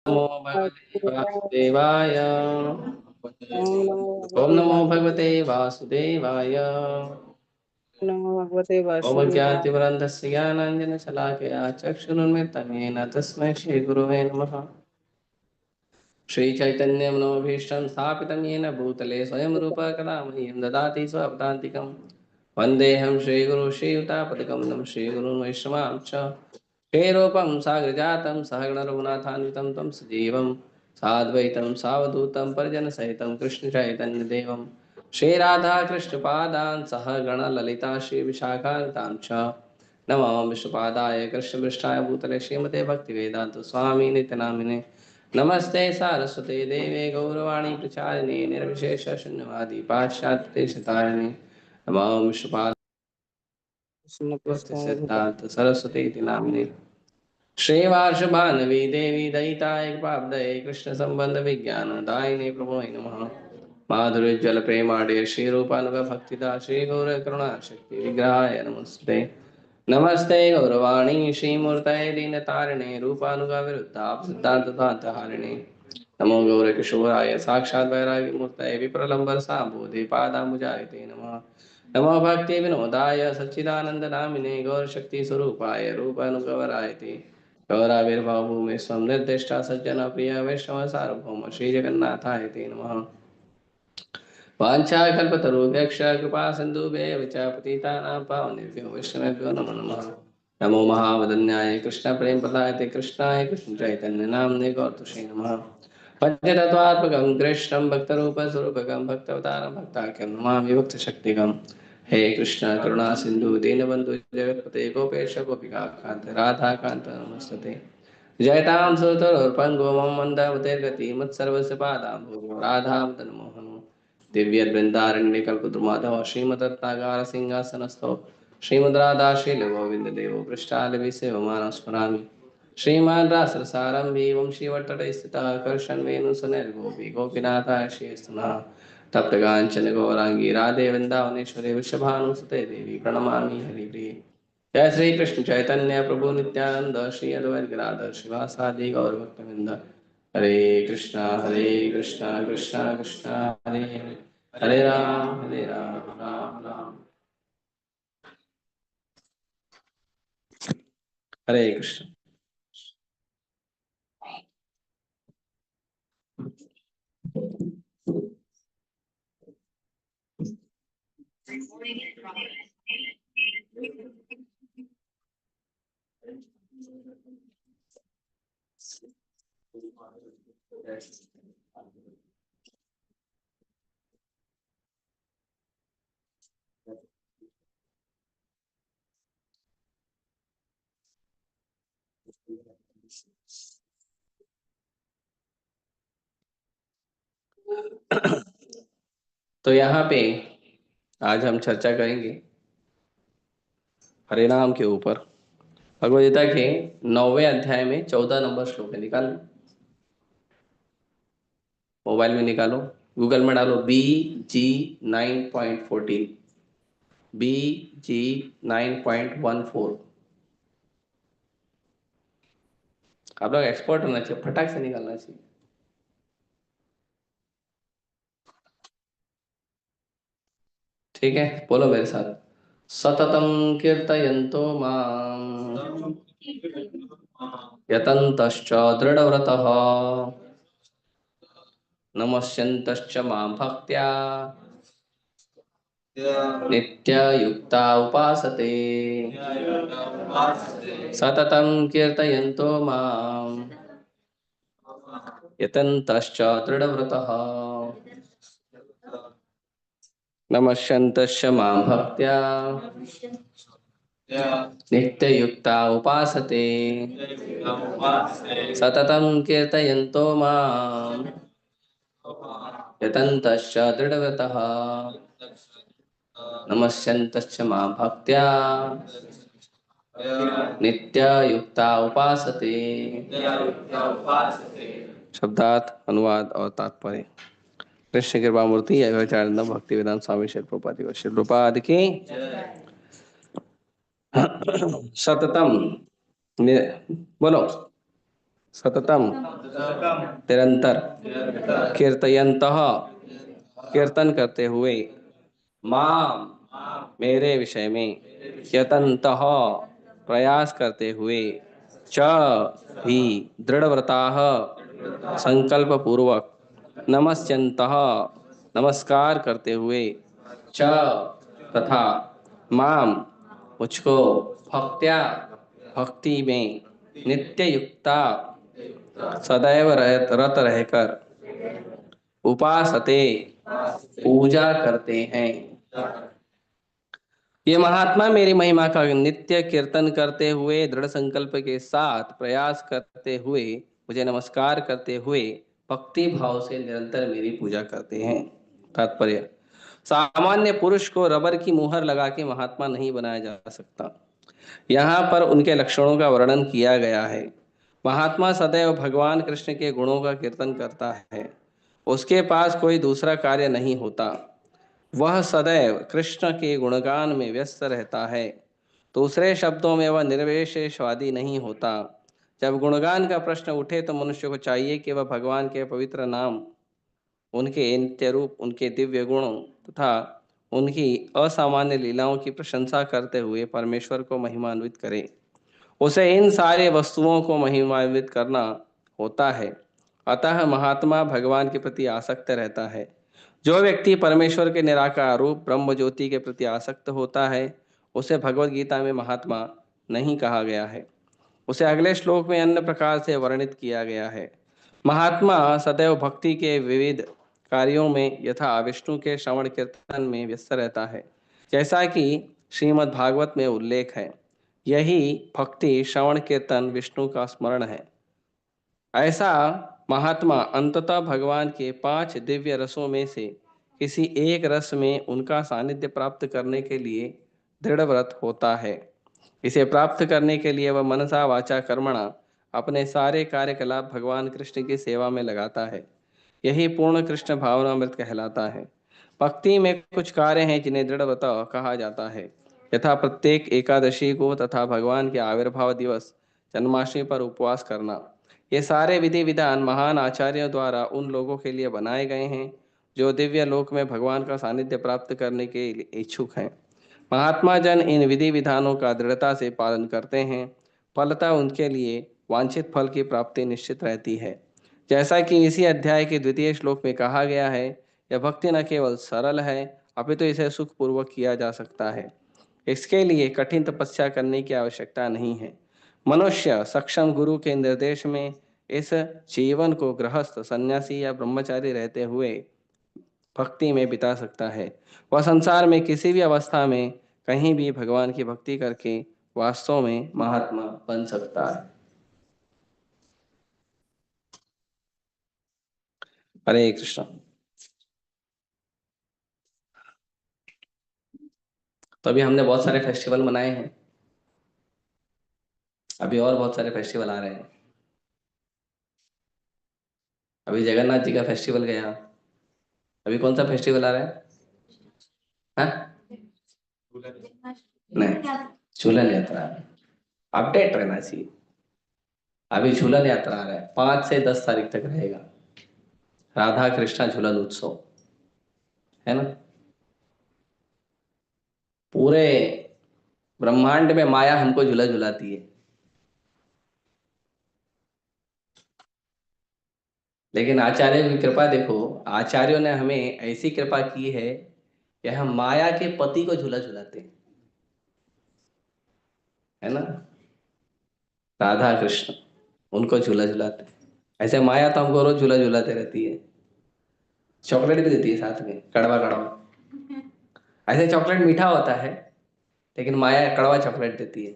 नमो भगवते वासुदेवाय। ओम नमो भगवते वासुदेवाय। नमो भगवते ओम वासुदेवाय। ज्ञानतिमिरन्धस्य ज्ञानाञ्जनशलाकया चक्षुरुन्मिलितं येन तस्मै श्रीगुरुवे नमः। श्रीचैतन्यमनोभीष्टं स्थापितं येन भूतले स्वयं रूपः कदा मह्यं ददाति स्वपदान्तिकं। वन्देऽहं श्रीगुरुं श्रीयुतापदकं नमः श्रीगुरुं वैष्णवां च। श्रीरूपं साग्रजातं सहगणरघुनाथान्वितं तं सजीवं साद्वैतं सावधूतं परिजनसहितं कृष्णचैतन्यदेवं श्रीराधा कृष्णपादान् सह गणललिता श्रीविशाखान्तां च नमामि विष्णुपादाय कृष्णपृष्ठाय भूतले श्रीमते भक्तिवेदान्त स्वामी नित्यनामिने नमस्ते सारस्वते देवे गौरवाणी प्रचारिणे निर्विशेष शून्यवादी पाश्चात्यदेशतारिणे नमामि विष्णुपादाय कृष्ण पृष्ठाय भूतले सिद्धार्थ सरस्वती इति नामिने श्रीवार्षभानवी देवी दयिताय कृपाब्धये कृष्ण संबंध विज्ञान दायिने प्रभो नमः। माधुर्यज्वल प्रेमाडे श्रीरूपानुग भक्तिदा श्री गौर करुणा शक्ति विग्रहाय नमस्ते। नमस्ते गौरवाणी श्रीमूर्तये दीनतारिणे रूपानुगा विरुद्धा सिद्धांत हारिणे नमो गौर किशोराय साक्षात् वैराग्य मूर्तये विप्रलंबर साबोधि पादाम्बुजायते नमः। नमो भक्ति विनोदाय सच्चिदानंद नामिने गौर शक्ति स्वरूपाय रूपानुगवरायते गौराविर्भाव भूमि स्वं निर्दिष्टा सज्जन प्रिय वैष्णव सार्वभौम श्री जगन्नाथाय ते नमः। वाञ्छाकल्पतरुभ्यश्च कृपा सिन्धुभ्येव च पतितानां पावनेभ्यो वैष्णवेभ्यो नमो नमः। नमो महावदन्याय कृष्ण प्रेम प्रदायते कृष्णाय कृष्ण चैतन्य नाम्ने गौरतुषे नमः। पंचतत्वात्मकं कृष्णं भक्तरूपस्वरूपकं भक्तवतारं भक्ताख्यं नमामि भक्तशक्तिकं। हे कृष्ण करुणा सिंधु दीनबंधु जगत्पते गोपेश गोपिका कांत राधा कांत नमस्ते। जयतां सुरतरुर्पङ्गो मम मन्दमतिर्गति मत्सर्वस्य पादाम्भोजो राधावदन मोहनो दिव्यवृन्दारण्यकल्पद्रुमाधव श्रीमदत्तागार सिंहासनस्थो श्रीमद्राधाशीलगोविन्ददेवो पृष्ठालभिसेवमानं स्मरामि। श्रीमान् रासरसारम्भी वंशीवटटे स्थितः कर्षन्वेणुसुनैर्गोपी गोपीनाथाय श्रीस्तुनः तप्तकाञ्चन गौराङ्गी राधे वृन्दावनेश्वरी वृषभानुसुते देवी प्रणमामि हरिप्रिये। जय श्री कृष्ण चैतन्य प्रभु नित्यानंद श्री अद्वैत गदाधर शिवासादि गौर भक्तवृंद हरे कृष्णा कृष्णा कृष्णा हरे हरे हरे राम राम राम हरे कृष्ण। तो यहाँ पे आज हम चर्चा करेंगे हरिनाम के ऊपर। भगवद गीता के 9वें अध्याय में 14 नंबर श्लोक है, निकाल लो, मोबाइल में निकालो, गूगल में डालो BG9.14 BG9.14। आप लोग एक्सपर्ट होना चाहिए, फटाक से निकालना चाहिए। ठीक है, बोलो मेरे साथ। सततं कीर्तयन्तो मां यतन्तश्च दृढव्रतः नमस्यन्तश्च मां भक्त्या नित्ययुक्ता उपासते। सततं कीर्तयन्तो मां यतन्तश्च दृढव्रतः नमस्यन्तश्च मां भक्त्या नित्ययुक्ता उपासते। सततं कीर्तयन्तो मां यतन्तश्च दृढव्रतः नमस्यन्तश्च मां भक्त्या नित्ययुक्ता उपासते। शब्दार्थ, अनुवाद और तात्पर्य। कृष्ण कृपा मूर्ति अवैचारित भक्ति वेदांत स्वामी श्री प्रभुपाद की सततम बोलो सततम निरंतर कीर्तयन्तः कीर्तन करते हुए माम मेरे विषय में यतन्तः प्रयास करते हुए च भी दृढ़व्रताः संकल्प पूर्वक नमस्यन्तः नमस्कार करते हुए च तथा माम मुझको भक्त्या भक्ति में नित्य युक्ता सदैव रत रहकर उपासते पूजा करते हैं। ये महात्मा मेरी महिमा का नित्य कीर्तन करते हुए दृढ़ संकल्प के साथ प्रयास करते हुए मुझे नमस्कार करते हुए भक्ति भाव से निरंतर मेरी पूजा करते हैं। तात्पर्य, सामान्य पुरुष को रबर की मुहर लगा के महात्मा नहीं बनाया जा सकता। यहाँ पर उनके लक्षणों का वर्णन किया गया है। महात्मा सदैव भगवान कृष्ण के गुणों का कीर्तन करता है, उसके पास कोई दूसरा कार्य नहीं होता, वह सदैव कृष्ण के गुणगान में व्यस्त रहता है। दूसरे शब्दों में वह निर्विशेषवादी नहीं होता। जब गुणगान का प्रश्न उठे तो मनुष्य को चाहिए कि वह भगवान के पवित्र नाम, उनके नित्य रूप, उनके दिव्य गुणों तथा उनकी असामान्य लीलाओं की प्रशंसा करते हुए परमेश्वर को महिमान्वित करे। उसे इन सारे वस्तुओं को महिमान्वित करना होता है। अतः महात्मा भगवान के प्रति आसक्त रहता है। जो व्यक्ति परमेश्वर के निराकार रूप ब्रह्म ज्योति के प्रति आसक्त होता है, उसे भगवद गीता में महात्मा नहीं कहा गया है। उसे अगले श्लोक में अन्य प्रकार से वर्णित किया गया है। महात्मा सदैव भक्ति के विविध कार्यों में यथा विष्णु के श्रवण कीर्तन में व्यस्त रहता है, जैसा कि श्रीमद् भागवत में उल्लेख है। यही भक्ति श्रवण कीर्तन विष्णु का स्मरण है। ऐसा महात्मा अंततः भगवान के 5 दिव्य रसों में से किसी एक रस में उनका सानिध्य प्राप्त करने के लिए दृढ़ व्रत होता है। इसे प्राप्त करने के लिए वह मनसा वाचा कर्मणा अपने सारे कार्यकलाप भगवान कृष्ण की सेवा में लगाता है। यही पूर्ण कृष्ण भावनामृत कहलाता है। भक्ति में कुछ कार्य हैं जिन्हें दृढ़ व्रत कहा जाता है। यथा प्रत्येक एकादशी को तथा भगवान के आविर्भाव दिवस जन्माष्टमी पर उपवास करना। ये सारे विधि विधान महान आचार्यों द्वारा उन लोगों के लिए बनाए गए हैं जो दिव्य लोक में भगवान का सानिध्य प्राप्त करने के लिए इच्छुक हैं। महात्मा जन इन विधि विधानों का दृढ़ता से पालन करते हैं, फलतः उनके लिए वांछित फल की प्राप्ति निश्चित रहती है। जैसा कि इसी अध्याय के द्वितीय श्लोक में कहा गया है, यह भक्ति न केवल सरल है अपितु इसे सुखपूर्वक किया जा सकता है। इसके लिए कठिन तपस्या करने की आवश्यकता नहीं है। मनुष्य सक्षम गुरु के निर्देश में इस जीवन को गृहस्थ, सन्यासी या ब्रह्मचारी रहते हुए भक्ति में बिता सकता है। वह संसार में किसी भी अवस्था में कहीं भी भगवान की भक्ति करके वास्तव में महात्मा बन सकता है। हरे कृष्ण। तो अभी हमने बहुत सारे फेस्टिवल मनाए हैं, अभी और बहुत सारे फेस्टिवल आ रहे हैं। अभी जगन्नाथ जी का फेस्टिवल गया, अभी कौन सा फेस्टिवल आ रहा है? हाँ? नहीं, झूलन यात्रा। अपडेट रहना चाहिए। अभी झूलन यात्रा आ रहा है, 5 से 10 तारीख तक रहेगा, राधा कृष्णा झूलन उत्सव, है ना। पूरे ब्रह्मांड में माया हमको झूला झुलाती है, लेकिन आचार्य की कृपा देखो, आचार्यों ने हमें ऐसी कृपा की है कि हम माया के पति को झूला झुलाते हैं, है ना। राधा कृष्ण उनको झूला झुलाते हैं। ऐसे माया तो हमको रोज झूला झुलाते रहती है, चॉकलेट भी देती है साथ में, कड़वा कड़वा। ऐसे चॉकलेट मीठा होता है, लेकिन माया कड़वा चॉकलेट देती है,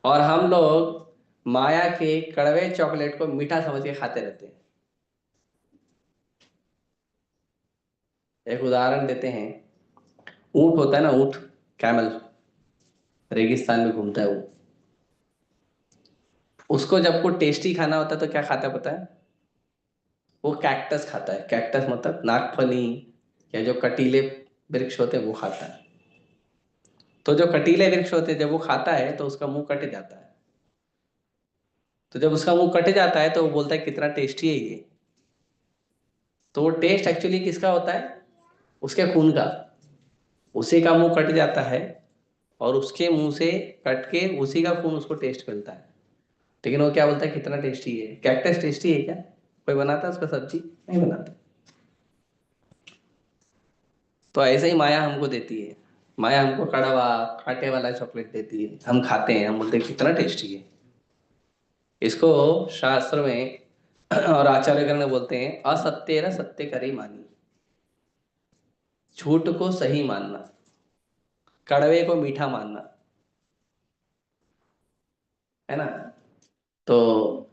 और हम लोग माया के कड़वे चॉकलेट को मीठा समझ के खाते रहते हैं। एक उदाहरण देते हैं, ऊंट होता है ना, ऊंट, कैमल, रेगिस्तान में घूमता है वो, उसको जब को टेस्टी खाना होता है तो क्या खाता है पता है? वो कैक्टस खाता है। कैक्टस मतलब नागफनी या जो कटीले वृक्ष होते हैं वो खाता है। तो जो कटीले वृक्ष होते हैं जब वो खाता है तो उसका मुंह कट जाता है, तो जब उसका मुंह कट जाता है तो वो बोलता है कितना टेस्टी है ये। तो वो टेस्ट एक्चुअली किसका होता है? उसके खून का। उसी का मुंह कट जाता है और उसके मुंह से कट के उसी का खून उसको टेस्ट मिलता है। लेकिन वो क्या बोलता है कितना टेस्टी है। कैक्टस टेस्टी है क्या? कोई बनाता है उसका सब्जी? नहीं बनाता। तो ऐसे ही माया हमको देती है। माया हमको कड़वा कांटे वाला चॉकलेट देती है, हम खाते हैं, हम बोलते हैं कितना टेस्टी है। इसको शास्त्र में और आचार्यगण ने बोलते हैं असत्य न सत्य करी मानी। झूठ को सही मानना, कड़वे को मीठा मानना, है ना। तो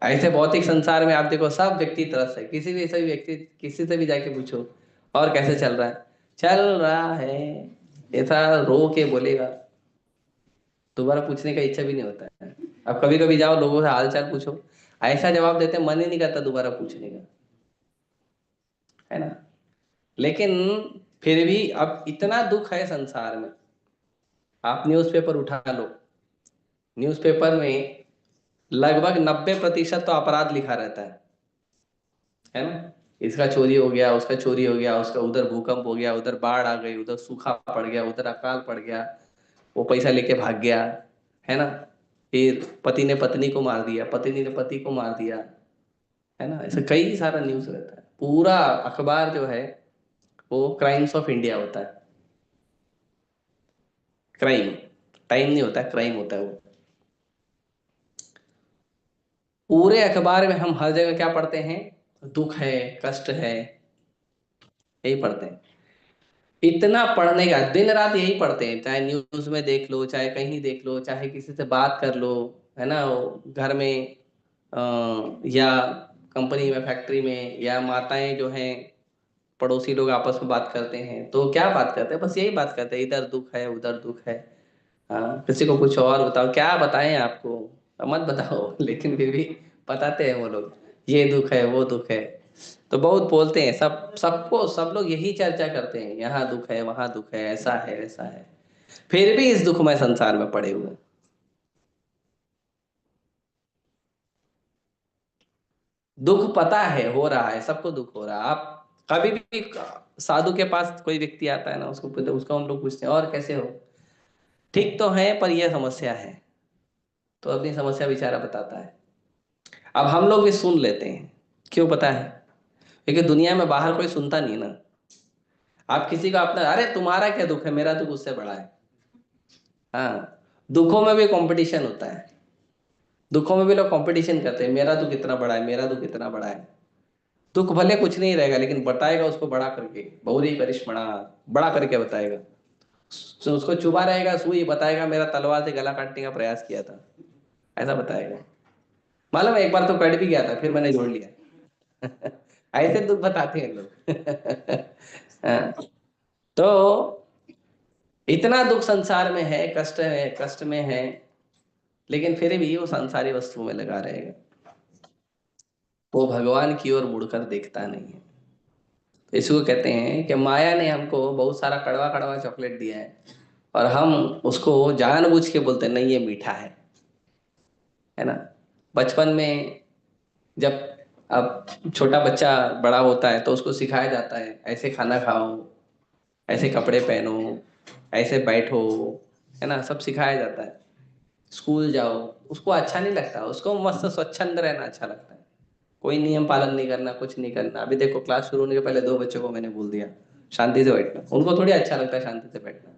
ऐसे भौतिक संसार में आप देखो सब व्यक्ति तरस है। किसी भी सभी व्यक्ति किसी से भी जाके पूछो और कैसे चल रहा है, चल रहा है, ऐसा रो के बोलेगा। दोबारा पूछने का इच्छा भी नहीं होता है। अब कभी कभी जाओ लोगों से हाल चाल पूछो, ऐसा जवाब देते मन ही नहीं करता दोबारा पूछने का, है ना। लेकिन फिर भी अब इतना दुख है संसार में। आप न्यूज़पेपर उठा लो, न्यूज़पेपर में लगभग 90% तो अपराध लिखा रहता है ना। इसका चोरी हो गया, उसका चोरी हो गया, उसका उधर भूकंप हो गया, उधर बाढ़ आ गई, उधर सूखा पड़ गया, उधर अकाल पड़ गया, वो पैसा लेके भाग गया, है ना। फिर पति ने पत्नी को मार दिया, पत्नी ने पति को मार दिया, है ना। ऐसा कई सारा न्यूज रहता है। पूरा अखबार जो है वो क्राइम्स ऑफ इंडिया होता है। क्राइम, टाइम नहीं होता, क्राइम होता है वो। पूरे अखबार में हम हर जगह क्या पढ़ते हैं? दुख है, कष्ट है, यही पढ़ते हैं। इतना पढ़ने का, दिन रात यही पढ़ते हैं, चाहे न्यूज में देख लो, चाहे कहीं देख लो, चाहे किसी से बात कर लो, है ना। वो घर में या कंपनी में, फैक्ट्री में, या माताएं जो हैं, पड़ोसी लोग आपस में बात करते हैं तो क्या बात करते हैं? बस यही बात करते हैं, इधर दुख है उधर दुख है। हाँ, किसी को कुछ और बताओ, क्या बताएं आपको, मत बताओ लेकिन फिर भी बताते हैं वो लोग, ये दुख है वो दुख है। तो बहुत बोलते हैं, सबको सब लोग यही चर्चा करते हैं, यहाँ दुख है वहां दुख है, ऐसा है वैसा है। फिर भी इस दुखमय संसार में पड़े हुए हैं। दुख पता है हो रहा है, सबको दुख हो रहा है। आप कभी भी साधु के पास कोई व्यक्ति आता है ना, उसको हम लोग पूछते हैं और कैसे हो, ठीक तो है पर यह समस्या है। तो अपनी समस्या बेचारा बताता है। अब हम लोग भी सुन लेते हैं, क्यों पता है? क्योंकि दुनिया में बाहर कोई सुनता नहीं ना। आप किसी का अपना, अरे तुम्हारा क्या दुख है, मेरा दुख उससे बड़ा है। हाँ, दुखों में भी कंपटीशन होता है। दुखों में भी लोग कंपटीशन करते हैं, मेरा दुख इतना बड़ा है, मेरा दुख इतना बड़ा है। दुख भले कुछ नहीं रहेगा लेकिन बताएगा उसको बड़ा करके, बहुरी करिश्मणा, बड़ा करके बताएगा। तो उसको चुभा रहेगा सुई, बताएगा मेरा तलवार से गला काटने का प्रयास किया था, ऐसा बताएगा। मालूम है एक बार तो कट भी गया था, फिर मैंने जोड़ लिया। ऐसे दुख बताते हैं लोग। हाँ, तो इतना दुख संसार में है, कष्ट है, कष्ट में है, लेकिन फिर भी वो संसारी वस्तु में लगा रहेगा। वो भगवान की ओर मुड़कर देखता नहीं है। तो इसको कहते हैं कि माया ने हमको बहुत सारा कड़वा कड़वा चॉकलेट दिया है और हम उसको जानबूझ के बोलते हैं नहीं ये मीठा है ना। बचपन में जब अब छोटा बच्चा बड़ा होता है तो उसको सिखाया जाता है ऐसे खाना खाओ, ऐसे कपड़े पहनो, ऐसे बैठो, है ना, सब सिखाया जाता है। स्कूल जाओ, उसको अच्छा नहीं लगता, उसको मस्त स्वच्छंद रहना अच्छा लगता है। कोई नियम पालन नहीं करना, कुछ नहीं करना। अभी देखो क्लास शुरू होने के पहले 2 बच्चों को मैंने बोल दिया शांति से बैठना। उनको थोड़ी अच्छा लगता है शांति से बैठना।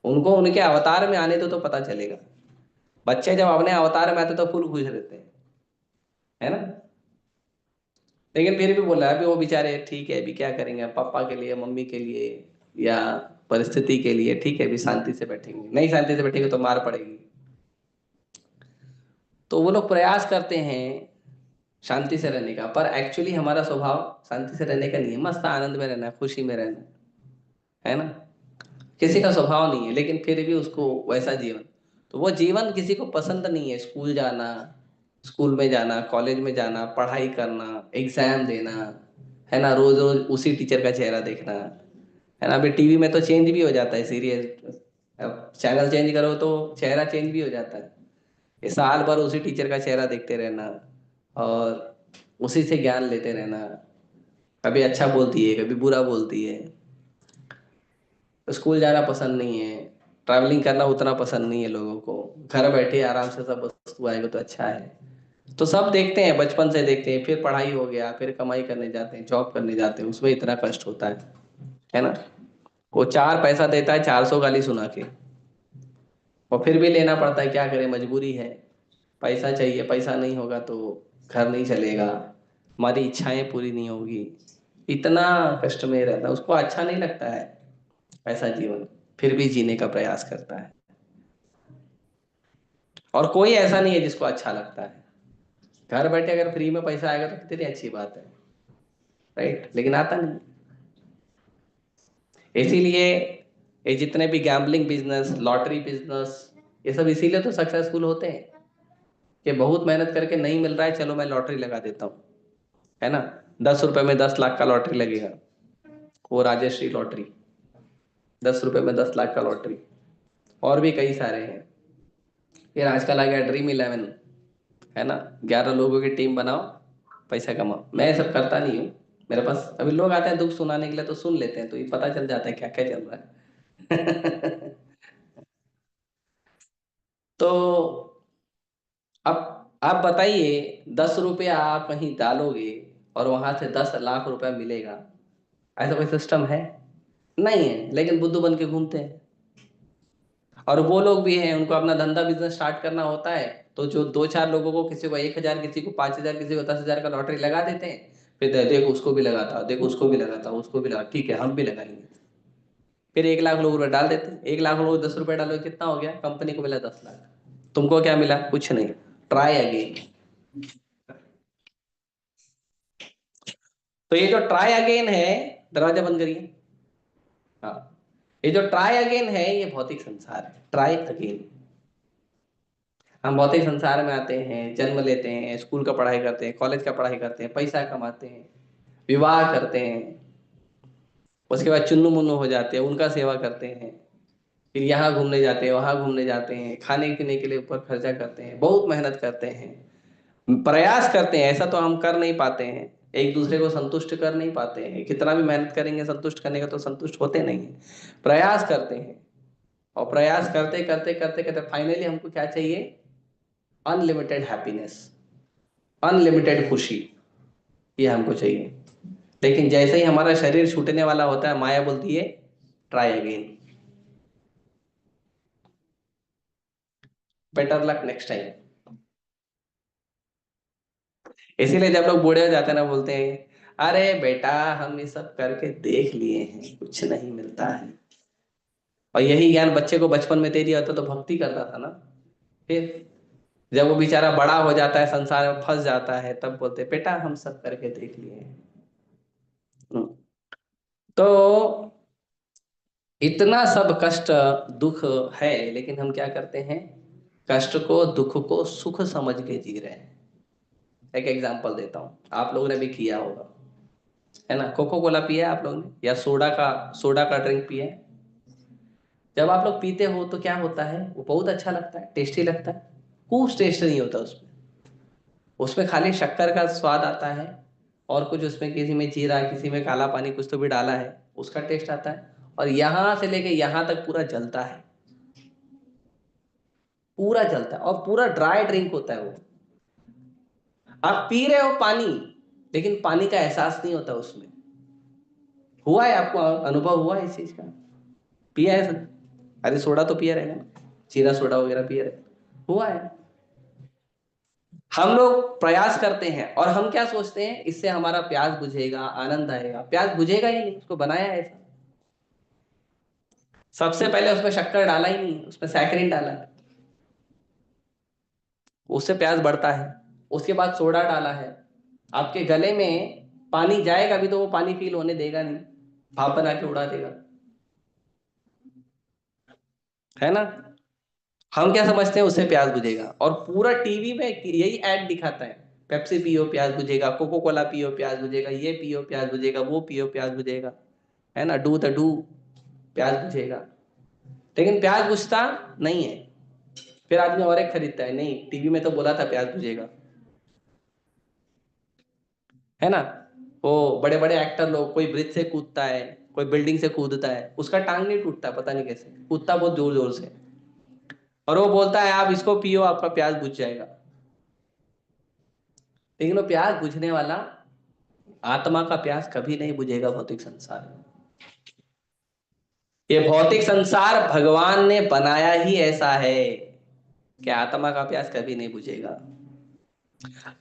उनको उनके अवतार में आने दो तो पता चलेगा। बच्चे जब अपने अवतार में आते तो फुल खुश रहते हैं, है ना। लेकिन फिर भी बोला अभी वो बेचारे, ठीक है अभी क्या करेंगे, पापा के लिए, मम्मी के लिए, या परिस्थिति के लिए, ठीक है अभी शांति से बैठेंगे, नहीं शांति से बैठेंगे तो मार पड़ेगी। तो वो लोग प्रयास करते हैं शांति से रहने का, पर एक्चुअली हमारा स्वभाव शांति से रहने का नहीं है, मस्त आनंद में रहना है, खुशी में रहना है ना। किसी का स्वभाव नहीं है लेकिन फिर भी उसको वैसा जीवन, तो वो जीवन किसी को पसंद नहीं है। स्कूल जाना, स्कूल में जाना, कॉलेज में जाना, पढ़ाई करना, एग्जाम देना, है ना, रोज रोज उसी टीचर का चेहरा देखना, है ना। अभी टीवी में तो चेंज भी हो जाता है सीरियल, अब चैनल चेंज करो तो चेहरा चेंज भी हो जाता है। ये साल भर उसी टीचर का चेहरा देखते रहना, और उसी से ज्ञान लेते रहना। कभी अच्छा बोलती है, कभी बुरा बोलती है। स्कूल जाना पसंद नहीं है, ट्रैवलिंग करना उतना पसंद नहीं है लोगों को। घर बैठे आराम से सब वस्तु आएगा तो अच्छा है। तो सब देखते हैं, बचपन से देखते हैं, फिर पढ़ाई हो गया, फिर कमाई करने जाते हैं, जॉब करने जाते हैं, उसमें इतना कष्ट होता है ना। वो 4 पैसा देता है, 400 गाली सुना के, और फिर भी लेना पड़ता है, क्या करें, मजबूरी है। पैसा चाहिए, पैसा नहीं होगा तो घर नहीं चलेगा, हमारी इच्छाएं पूरी नहीं होगी। इतना कष्ट में रहता है, उसको अच्छा नहीं लगता है ऐसा जीवन, फिर भी जीने का प्रयास करता है। और कोई ऐसा नहीं है जिसको अच्छा लगता है। घर बैठे अगर फ्री में पैसा आएगा तो कितनी अच्छी बात है, राइट, लेकिन आता नहीं। इसीलिए ये जितने भी गैम्बलिंग बिजनेस, लॉटरी बिजनेस, ये सब इसीलिए तो सक्सेसफुल होते हैं कि बहुत मेहनत करके नहीं मिल रहा है, चलो मैं लॉटरी लगा देता हूँ, है ना। 10 रुपए में 10 लाख का लॉटरी लगेगा, वो राजश्री लॉटरी। 10 रुपए में 10 लाख का लॉटरी, और भी कई सारे हैं। फिर आजकल आ गया ड्रीम 11, है ना। 11 लोगों की टीम बनाओ, पैसा कमाओ। मैं ये सब करता नहीं हूँ, मेरे पास अभी लोग आते हैं दुख सुनाने के लिए तो सुन लेते हैं, तो ये पता चल जाता है क्या क्या चल रहा है। तो अब आप बताइए, 10 रुपया आप कहीं डालोगे और वहां से 10 लाख रुपया मिलेगा, ऐसा कोई सिस्टम है? नहीं है, लेकिन बुद्धू बन के घूमते हैं। और वो लोग भी हैं, उनको अपना धंधा बिजनेस स्टार्ट करना होता है, तो जो 2-4 लोगों को, किसी को 1,000, किसी को 5,000, किसी को 10,000 का लॉटरी लगा देते हैं। फिर देखो उसको भी लगाता, देखो उसको भी लगाता, उसको भी लगा, ठीक है हम भी लगाएंगे। फिर 1 लाख रुपए डाल देते हैं। 1 लाख लोग 10 रुपए डालो, कितना हो गया? कंपनी को मिला 10 लाख, तुमको क्या मिला? कुछ नहीं। Try again. तो ये जो ट्राई अगेन है, दरवाजा बंद करिए। हाँ, ये जो ट्राई अगेन है, ये भौतिक संसार है, ट्राई अगेन। हम भौतिक संसार में आते हैं, जन्म लेते हैं, स्कूल का पढ़ाई करते हैं, कॉलेज का पढ़ाई करते हैं, पैसा कमाते हैं, विवाह करते हैं, उसके बाद चुन्नू मुन्नू हो जाते हैं, उनका सेवा करते हैं, फिर यहाँ घूमने जाते हैं, वहां घूमने जाते हैं, खाने पीने के लिए ऊपर खर्चा करते हैं, बहुत मेहनत करते हैं, प्रयास करते हैं। ऐसा तो हम कर नहीं पाते हैं, एक दूसरे को संतुष्ट कर नहीं पाते हैं, कितना भी मेहनत करेंगे संतुष्ट करने का तो संतुष्ट होते नहीं है। प्रयास करते हैं, और प्रयास करते करते करते करते फाइनली हमको क्या चाहिए? अनलिमिटेड हैप्पीनेस, अनलिमिटेड खुशी, ये हमको चाहिए। लेकिन जैसे ही हमारा शरीर छूटने वाला होता है, माया बोलती है try again, better luck next time. इसीलिए जब लोग बूढ़े हो जाते हैं ना, बोलते हैं अरे बेटा हम ये सब करके देख लिए हैं, कुछ नहीं मिलता है। और यही ज्ञान बच्चे को बचपन में दे दिया होता तो भक्ति करता था ना। फिर जब वो बेचारा बड़ा हो जाता है, संसार में फंस जाता है, तब बोलते बेटा हम सब करके देख लिए हैं। हम्म। तो इतना सब कष्ट, दुख है, लेकिन हम क्या करते हैं? कष्ट को, दुख को सुख समझ के जी रहे हैं। एक एग्जांपल देता हूँ, आप लोगों ने भी किया होगा, है ना। कोको कोला पिया है आप लोगों ने, या सोडा का ड्रिंक पिया है? जब आप लोग पीते हो तो क्या होता है? वो बहुत अच्छा लगता है, टेस्टी लगता है। कुछ टेस्ट नहीं होता उसमें, उसमें खाली शक्कर का स्वाद आता है, और कुछ उसमें किसी में जीरा, किसी में काला पानी, कुछ तो भी डाला है, उसका टेस्ट आता है। और यहां से लेके यहां तक पूरा जलता है, पूरा जलता है, और पूरा ड्राई ड्रिंक होता है वो। आप पी रहे हो पानी, लेकिन पानी का एहसास नहीं होता उसमें। हुआ है आपको अनुभव, हुआ है इस चीज का? पिया है सर? अरे सोडा तो पिया रहेगा ना, जीरा सोडा वगैरह पिया रहे, हुआ है। हम लोग प्रयास करते हैं, और हम क्या सोचते हैं, इससे हमारा प्यास बुझेगा, आनंद आएगा। प्यास बुझेगा ही नहीं, उसको बनाया है ऐसा। सबसे पहले उसमें शक्कर डाला ही नहीं, उसमें सैकरिन डाला है, उससे प्यास बढ़ता है। उसके बाद सोडा डाला है, आपके गले में पानी जाएगा भी तो वो पानी फील होने देगा नहीं, भाप बना के उड़ा देगा, है ना। हम क्या समझते हैं, उससे प्यास बुझेगा, और पूरा टीवी में यही ऐड दिखाता है, पेप्सी पियो प्यास बुझेगा, कोको कोला पियो प्यास बुझेगा, ये पियो प्यास बुझेगा, वो पियो प्यास बुझेगा, है ना, डू द डू, प्यास बुझेगा। लेकिन प्यास बुझता नहीं है। फिर आदमी और एक खरीदता है, नहीं टीवी में तो बोला था प्यास बुझेगा। है ना। वो बड़े बड़े एक्टर लोग, कोई ब्रिज से कूदता है, कोई बिल्डिंग से कूदता है, उसका टांग नहीं टूटता, पता नहीं कैसे कूदता बहुत जोर जोर से, और वो बोलता है आप इसको पियो आपका प्यास बुझ जाएगा। लेकिन वो प्यास बुझने वाला, आत्मा का प्यास कभी नहीं बुझेगा भौतिक संसार में। ये भौतिक संसार भगवान ने बनाया ही ऐसा है कि आत्मा का प्यास कभी नहीं बुझेगा।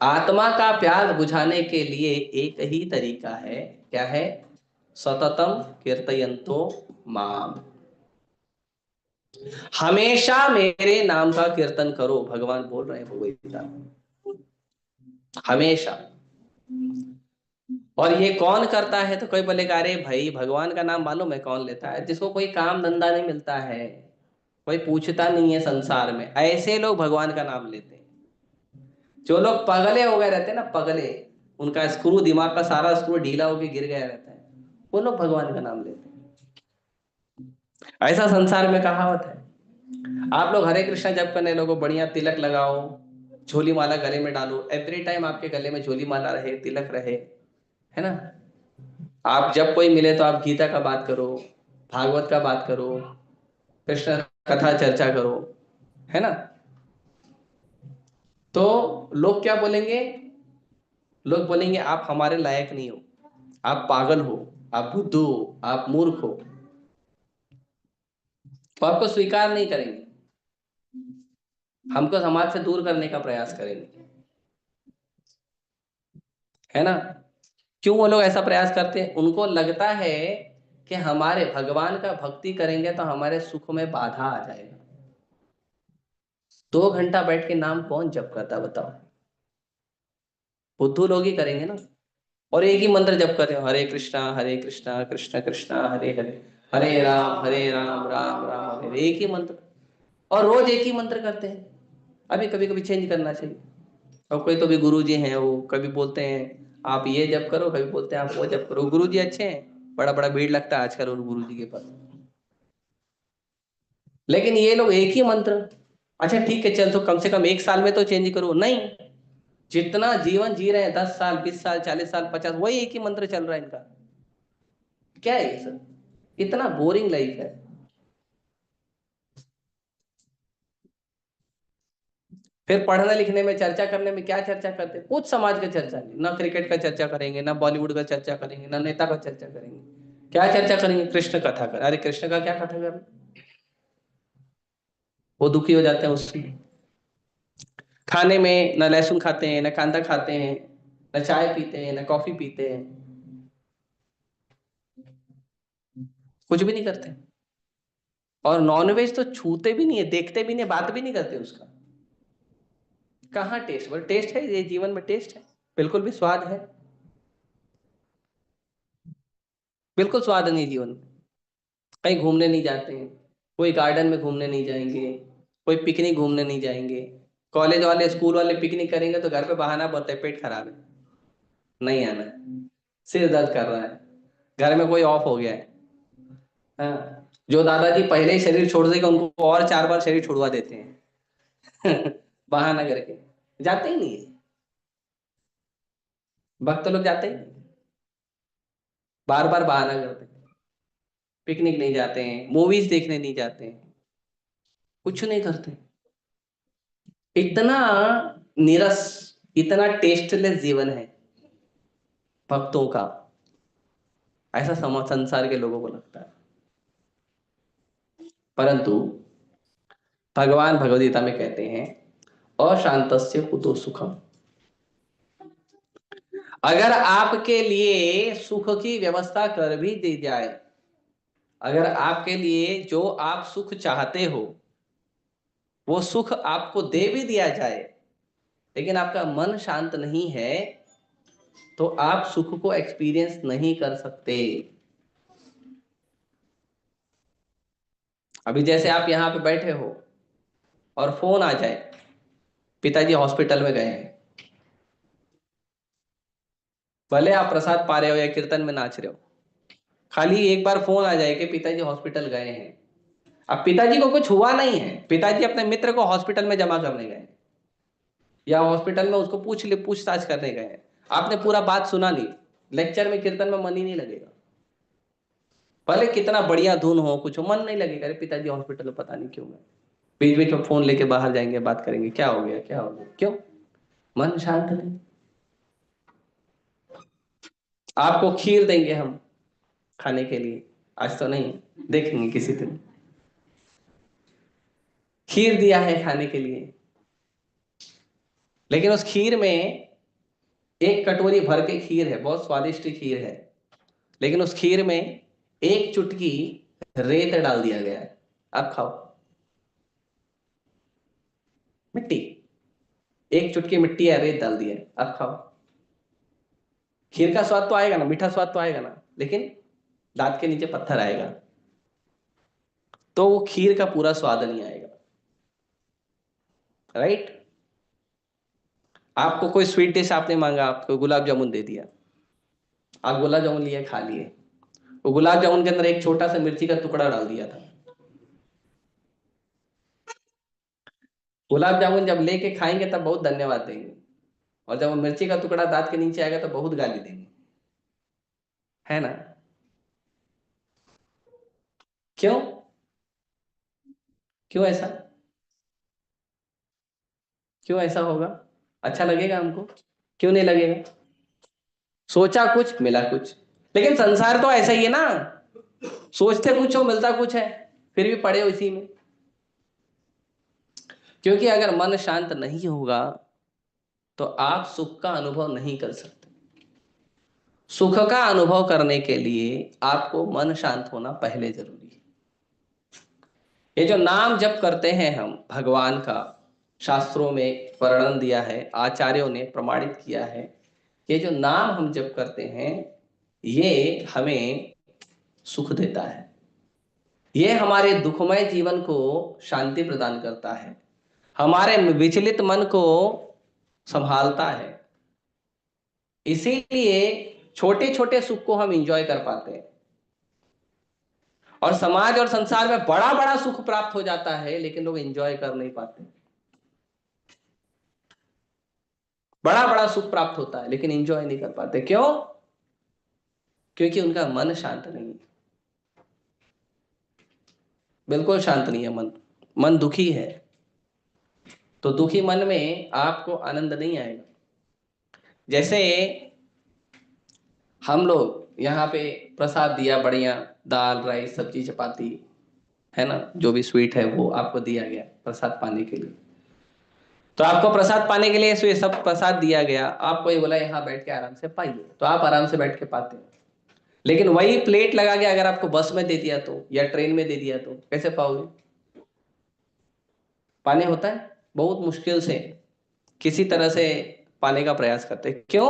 आत्मा का प्यास बुझाने के लिए एक ही तरीका है, क्या है? सततम कीर्तयन्तो माम, हमेशा मेरे नाम का कीर्तन करो, भगवान बोल रहे हैं भगवद गीता में, हमेशा। और ये कौन करता है? तो कोई बोलेगा अरे भाई भगवान का नाम मालूम है कौन लेता है? जिसको कोई काम धंधा नहीं मिलता है, कोई पूछता नहीं है संसार में, ऐसे लोग भगवान का नाम लेते हैं। जो लोग पगले हो गए रहते हैं ना, पगले, उनका स्क्रू, दिमाग का सारा स्क्रू ढीला होकर गिर गया रहता है, वो लोग भगवान का नाम लेते हैं। ऐसा संसार में कहावत है। आप लोग हरे कृष्णा जप करने लोगो, बढ़िया तिलक लगाओ, झोली माला गले में डालो, एवरी टाइम आपके गले में झोली माला रहे, तिलक रहे, है ना। आप जब कोई मिले तो आप गीता का बात करो, भागवत का बात करो, कृष्ण कथा चर्चा करो, है ना। तो लोग क्या बोलेंगे? लोग बोलेंगे आप हमारे लायक नहीं हो, आप पागल हो, आप बुद्धू हो, आप मूर्ख हो, तो आपको स्वीकार नहीं करेंगे, हमको समाज से दूर करने का प्रयास करेंगे, है ना। क्यों वो लोग ऐसा प्रयास करते हैं? उनको लगता है कि हमारे भगवान का भक्ति करेंगे तो हमारे सुख में बाधा आ जाएगा। 2 घंटा बैठ के नाम कौन जप करता बताओ? बुद्धू लोग ही करेंगे ना। और एक ही मंत्र जप कर रहे हो, हरे कृष्णा कृष्ण कृष्णा हरे हरे, हरे राम राम राम हरे हरे, एक ही मंत्र, और रोज एक ही मंत्र करते हैं। अभी कभी कभी चेंज करना चाहिए। और कोई तो भी गुरु जी हैं, वो कभी बोलते हैं आप ये जप करो, कभी बोलते हैं आप वो जप करो। गुरु जी अच्छे हैं, बड़ा बड़ा भीड़ लगता है आजकल उन गुरु जी के पास, लेकिन ये लोग एक ही मंत्र। अच्छा ठीक है, चल तो कम से कम 1 साल में तो चेंज करो, नहीं, जितना जीवन जी रहे हैं, 10 साल 20 साल 40 साल 50, वही एक ही मंत्र चल रहा है इनका। क्या है ये सब? इतना बोरिंग लाइफ है। फिर पढ़ने लिखने में, चर्चा करने में क्या चर्चा करते हैं? कुछ समाज का चर्चा नहीं, ना क्रिकेट का चर्चा करेंगे, ना बॉलीवुड का चर्चा करेंगे, ना नेता का चर्चा करेंगे। क्या चर्चा करेंगे? कृष्ण कथा कर, अरे कृष्ण का क्या कथा कर, वो दुखी हो जाते हैं उसमें। खाने में ना लहसुन खाते हैं, ना कांदा खाते हैं, ना चाय पीते हैं, ना कॉफी पीते हैं, कुछ भी नहीं करते। और नॉनवेज तो छूते भी नहीं है, देखते भी नहीं, बात भी नहीं करते उसका। कहाँ टेस्ट? बोले टेस्ट है ये जीवन में? टेस्ट है? बिल्कुल भी स्वाद है? बिल्कुल स्वाद नहीं जीवन में। कहीं घूमने नहीं जाते हैं, कोई गार्डन में घूमने नहीं जाएंगे, कोई पिकनिक घूमने नहीं जाएंगे। कॉलेज वाले स्कूल वाले पिकनिक करेंगे तो घर पे बहाना बोलते हैं पेट खराब है, नहीं आना है, सिर दर्द कर रहा है, घर में कोई ऑफ हो गया है। हाँ, जो दादाजी पहले ही शरीर छोड़ देंगे उनको और 4 बार शरीर छुड़वा देते हैं बहाना करके। जाते ही नहीं है, भक्त लोग जाते ही नहीं, बार बार बहाना करते हैं। पिकनिक नहीं जाते हैं, मूवीज देखने नहीं जाते हैं, कुछ नहीं करते। इतना नीरस, इतना टेस्टलेस जीवन है भक्तों का, ऐसा संसार के लोगों को लगता है। परंतु भगवान भगवद गीता में कहते हैं अशांतस्य कुतो सुखम। अगर आपके लिए सुख की व्यवस्था कर भी दी जाए, अगर आपके लिए जो आप सुख चाहते हो वो सुख आपको दे भी दिया जाए, लेकिन आपका मन शांत नहीं है, तो आप सुख को एक्सपीरियंस नहीं कर सकते। अभी जैसे आप यहाँ पे बैठे हो और फोन आ जाए, पिताजी हॉस्पिटल में गए हैं, भले आप प्रसाद पा रहे हो या कीर्तन में नाच रहे हो, खाली एक बार फोन आ जाए कि पिताजी हॉस्पिटल गए हैं। अब पिताजी को कुछ हुआ नहीं है, पिताजी अपने मित्र को हॉस्पिटल में जमा करने गए, या हॉस्पिटल में उसको पूछताछ करने गए। आपने पूरा बात सुना नहीं, लेक्चर में कीर्तन में मन ही नहीं लगेगा, भले कितना बढ़िया धुन हो कुछ हो, मन नहीं लगेगा। अरे पिताजी हॉस्पिटल में पता नहीं क्यों गए, बीच बीच में फोन लेके बाहर जाएंगे, बात करेंगे, क्या हो गया क्या हो गया, क्यों? मन शांत नहीं। आपको खीर देंगे हम खाने के लिए, आज तो नहीं, देखेंगे किसी दिन। खीर दिया है खाने के लिए, लेकिन उस खीर में एक कटोरी भर के खीर है, बहुत स्वादिष्ट खीर है, लेकिन उस खीर में एक चुटकी रेत डाल दिया गया है। अब खाओ, मिट्टी, एक चुटकी मिट्टी या रेत डाल दिया है, अब खाओ। खीर का स्वाद तो आएगा ना, मीठा स्वाद तो आएगा ना, लेकिन दांत के नीचे पत्थर आएगा, तो वो खीर का पूरा स्वाद नहीं आएगा। राइट? आपको कोई स्वीट डिश आपने मांगा, आपको गुलाब जामुन दे दिया, आप गुलाब जामुन लिए खा लिए, वो गुलाब जामुन के अंदर एक छोटा सा मिर्ची का टुकड़ा डाल दिया था। गुलाब जामुन जब लेके खाएंगे तब बहुत धन्यवाद देंगे, और जब वो मिर्ची का टुकड़ा दांत के नीचे आएगा तो बहुत गाली देंगे, है ना? क्यों? क्यों ऐसा? क्यों ऐसा होगा? अच्छा लगेगा हमको? क्यों नहीं लगेगा? सोचा कुछ मिला कुछ, लेकिन संसार तो ऐसा ही है ना, सोचते कुछ हो मिलता कुछ है, फिर भी पड़े हो इसी में। क्योंकि अगर मन शांत नहीं होगा तो आप सुख का अनुभव नहीं कर सकते। सुख का अनुभव करने के लिए आपको मन शांत होना पहले जरूरी है। ये जो नाम जप करते हैं हम भगवान का, शास्त्रों में वर्णन दिया है, आचार्यों ने प्रमाणित किया है, ये जो नाम हम जप करते हैं ये हमें सुख देता है, ये हमारे दुखमय जीवन को शांति प्रदान करता है, हमारे विचलित मन को संभालता है। इसीलिए छोटे छोटे सुख को हम इंजॉय कर पाते हैं, और समाज और संसार में बड़ा बड़ा सुख प्राप्त हो जाता है लेकिन लोग एंजॉय कर नहीं पाते। बड़ा बड़ा सुख प्राप्त होता है लेकिन एंजॉय नहीं कर पाते, क्यों? क्योंकि उनका मन शांत नहीं है, बिल्कुल शांत नहीं है मन, मन दुखी है, तो दुखी मन में आपको आनंद नहीं आएगा। जैसे हम लोग यहाँ पे प्रसाद दिया, बढ़िया दाल राइस सब्जी चपाती, है ना, जो भी स्वीट है वो आपको दिया गया प्रसाद पाने के लिए, तो आपको प्रसाद पाने के लिए ये सब प्रसाद दिया गया, आपको ये बोला यहाँ बैठ के आराम से पाइए, तो आप आराम से बैठ के पाते हैं। लेकिन वही प्लेट लगा के अगर आपको बस में दे दिया तो, या ट्रेन में दे दिया तो कैसे पाओगे? पाने होता है बहुत मुश्किल से, किसी तरह से पाने का प्रयास करते हैं, क्यों?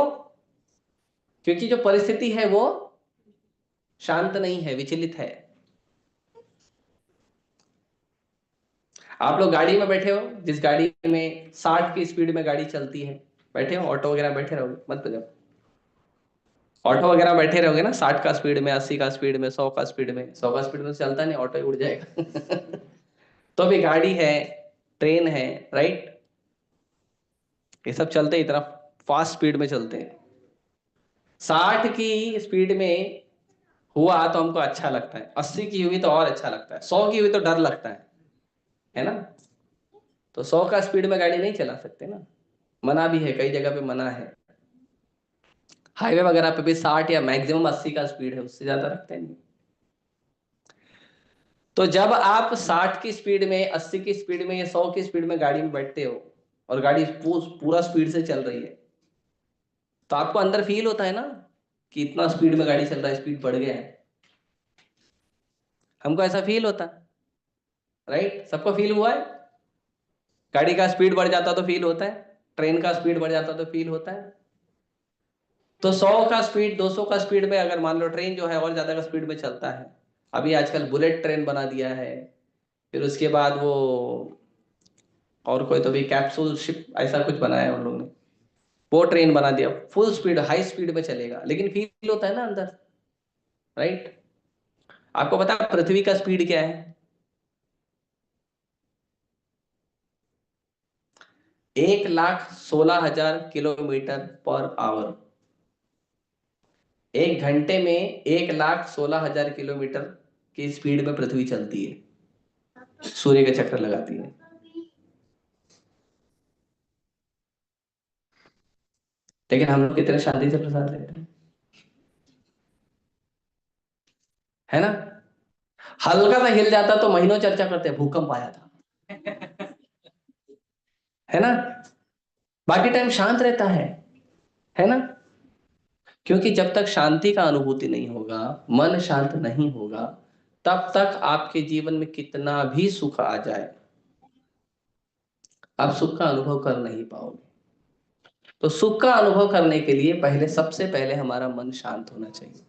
क्योंकि जो परिस्थिति है वो शांत नहीं है, विचलित है। आप लोग गाड़ी में बैठे हो, जिस गाड़ी में 60 की स्पीड में गाड़ी चलती है, बैठे हो, ऑटो वगैरह बैठे रहोगे मत बजाओ, ऑटो वगैरह बैठे रहोगे ना, 60 का स्पीड में, 80 का स्पीड में, 100 का स्पीड में, 100 का स्पीड में चलता नहीं, ऑटो ही उड़ जाएगा। तो अभी गाड़ी है, ट्रेन है, राइट, ये सब चलते इतना फास्ट स्पीड में चलते हैं। 60 की स्पीड में हुआ तो हमको अच्छा लगता है, 80 की हुई तो और अच्छा लगता है, 100 की हुई तो डर लगता है ना? तो 100 का स्पीड में गाड़ी नहीं चला सकते ना, मना भी है, कई जगह पे मना है। हाईवे वगैरह पे भी 60 या मैक्सिमम 80 का स्पीड है, उससे ज्यादा रखते नहीं। तो जब आप 60 की स्पीड में, 80 की स्पीड में या 100 की स्पीड में गाड़ी में बैठते हो और गाड़ी पूरा स्पीड से चल रही है, तो आपको अंदर फील होता है ना कि इतना स्पीड में गाड़ी चल रहा है, स्पीड बढ़ गया है, हमको ऐसा फील होता है, राइट? सबको फील हुआ है? गाड़ी का स्पीड बढ़ जाता तो फील होता है, ट्रेन का स्पीड बढ़ जाता तो फील होता है। तो 100 का स्पीड, 200 का स्पीड में अगर मान लो ट्रेन जो है और ज्यादा का स्पीड में चलता है, अभी आजकल बुलेट ट्रेन बना दिया है, फिर उसके बाद वो और कोई तो भी कैप्सूल शिप ऐसा कुछ बनाया है उन लोगों ने, वो ट्रेन बना दिया, फुल स्पीड हाई स्पीड में चलेगा, लेकिन फील होता है ना अंदर, राइट? आपको पता है पृथ्वी का स्पीड क्या है? 1,16,000 किलोमीटर पर आवर, एक घंटे में 1,16,000 किलोमीटर की स्पीड में पृथ्वी चलती है, सूर्य के चक्कर लगाती है। लेकिन हम लोग कितने शांति से प्रसाद लेते हैं, है ना। हल्का सा हिल जाता तो महीनों चर्चा करते हैं, भूकंप आया था, है ना। बाकी टाइम शांत रहता है ना। क्योंकि जब तक शांति का अनुभूति नहीं होगा, मन शांत नहीं होगा, तब तक आपके जीवन में कितना भी सुख आ जाए, आप सुख का अनुभव कर नहीं पाओगे। तो सुख का अनुभव करने के लिए पहले, सबसे पहले हमारा मन शांत होना चाहिए।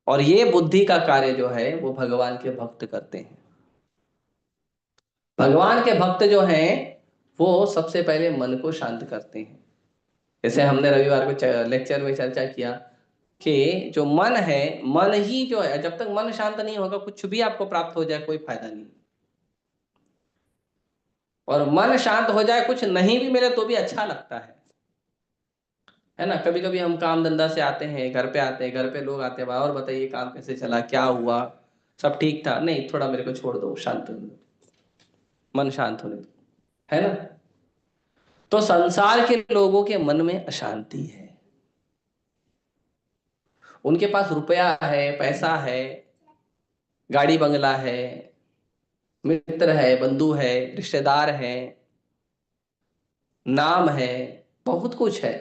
और ये बुद्धि का कार्य जो है वो भगवान के भक्त करते हैं। भगवान के भक्त जो हैं वो सबसे पहले मन को शांत करते हैं। जैसे हमने रविवार को लेक्चर में चर्चा किया कि जो मन है, मन ही जो है, जब तक मन शांत नहीं होगा कुछ भी आपको प्राप्त हो जाए कोई फायदा नहीं। और मन शांत हो जाए, कुछ नहीं भी मिले तो भी अच्छा लगता है ना। कभी कभी हम काम धंधा से आते हैं, घर पे आते हैं, घर पे लोग आते हैं, और बताइए काम कैसे चला, क्या हुआ, सब ठीक था, नहीं थोड़ा मेरे को छोड़ दो, शांत होने दो, मन शांत होने दो, है ना। तो संसार के लोगों के मन में अशांति है। उनके पास रुपया है, पैसा है, गाड़ी बंगला है, मित्र है, बंधु है, रिश्तेदार है, नाम है, बहुत कुछ है,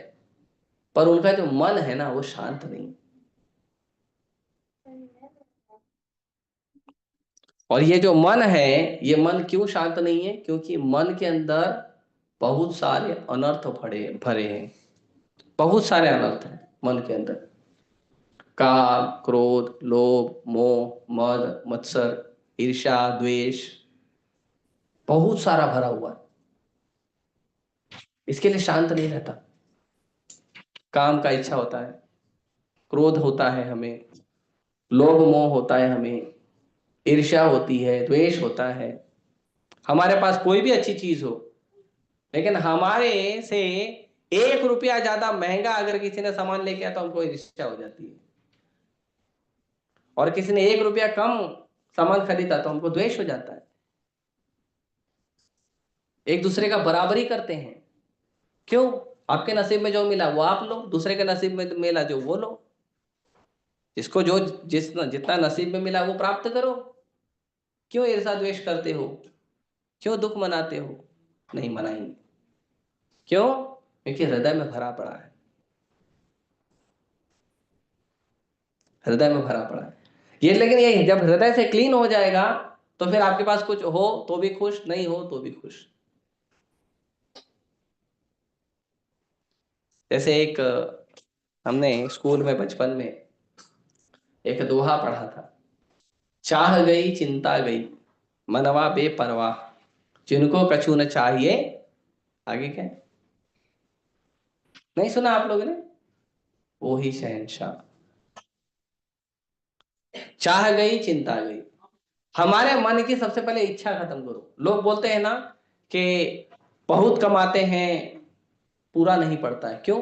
पर उनका जो मन है ना वो शांत नहीं। और ये जो मन है, ये मन क्यों शांत नहीं है? क्योंकि मन के अंदर बहुत सारे अनर्थ भरे भरे हैं। बहुत सारे अनर्थ हैं मन के अंदर। काम, क्रोध, लोभ, मोह, मद, मत्सर, ईर्ष्या, द्वेष, बहुत सारा भरा हुआ है। इसके लिए शांत नहीं रहता। काम का इच्छा होता है, क्रोध होता है हमें, लोभ मोह होता है हमें, ईर्ष्या होती है, द्वेष होता है। हमारे पास कोई भी अच्छी चीज हो, लेकिन हमारे से 1 रुपया ज्यादा महंगा अगर किसी ने सामान लेके आया तो हमको ईर्ष्या हो जाती है। और किसी ने 1 रुपया कम सामान खरीदा तो हमको द्वेष हो जाता है। एक दूसरे का बराबरी करते हैं। क्यों? आपके नसीब में जो मिला वो आप लो, दूसरे के नसीब में मिला जो वो लो। जिसको जो जितना नसीब में मिला वो प्राप्त करो। क्यों ईर्ष्या द्वेष करते हो? क्यों दुख मनाते हो? नहीं मनाएंगे। क्यों? क्योंकि हृदय में भरा पड़ा है। हृदय में भरा पड़ा है ये। लेकिन ये जब हृदय से क्लीन हो जाएगा तो फिर आपके पास कुछ हो तो भी खुश, नहीं हो तो भी खुश। जैसे एक हमने स्कूल में बचपन में एक दोहा पढ़ा था। चाह गई चिंता गई, मनवा बेपरवाह, जिनको कछु न चाहिए। आगे क्या है? नहीं सुना आप लोगों ने? वो ही शहंशाह। चाह गई चिंता गई। हमारे मन की सबसे पहले इच्छा खत्म करो। लोग बोलते हैं ना कि बहुत कमाते हैं, पूरा नहीं पड़ता है। क्यों?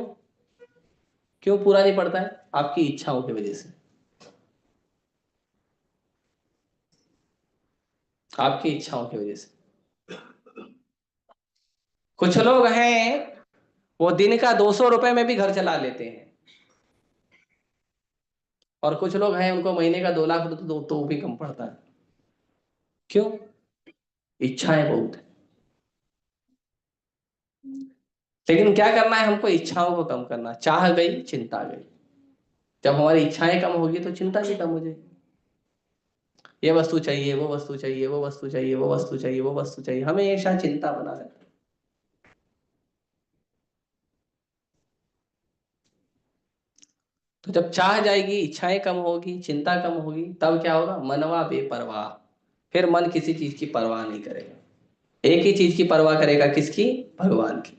क्यों पूरा नहीं पड़ता है? आपकी इच्छाओं की वजह से। आपकी इच्छाओं की वजह से। कुछ लोग हैं वो दिन का 200 रुपए में भी घर चला लेते हैं, और कुछ लोग हैं उनको महीने का 2 लाख तो भी कम पड़ता है। क्यों? इच्छाएं बहुत है। लेकिन क्या करना है हमको? इच्छाओं को कम करना। चाह गई चिंता गई। जब हमारी इच्छाएं कम होगी तो चिंता भी कम हो जाएगी। ये वस्तु चाहिए, वो वस्तु चाहिए, वो वस्तु चाहिए, वो वस्तु चाहिए, वो वस्तु चाहिए, हमेशा चिंता बना रहता है। तो जब चाह जाएगी, इच्छाएं कम होगी, चिंता कम होगी, तब क्या होगा? मनवा बेपरवाह। फिर मन किसी चीज की परवाह नहीं करेगा। एक ही चीज की परवाह करेगा, किसकी? भगवान की।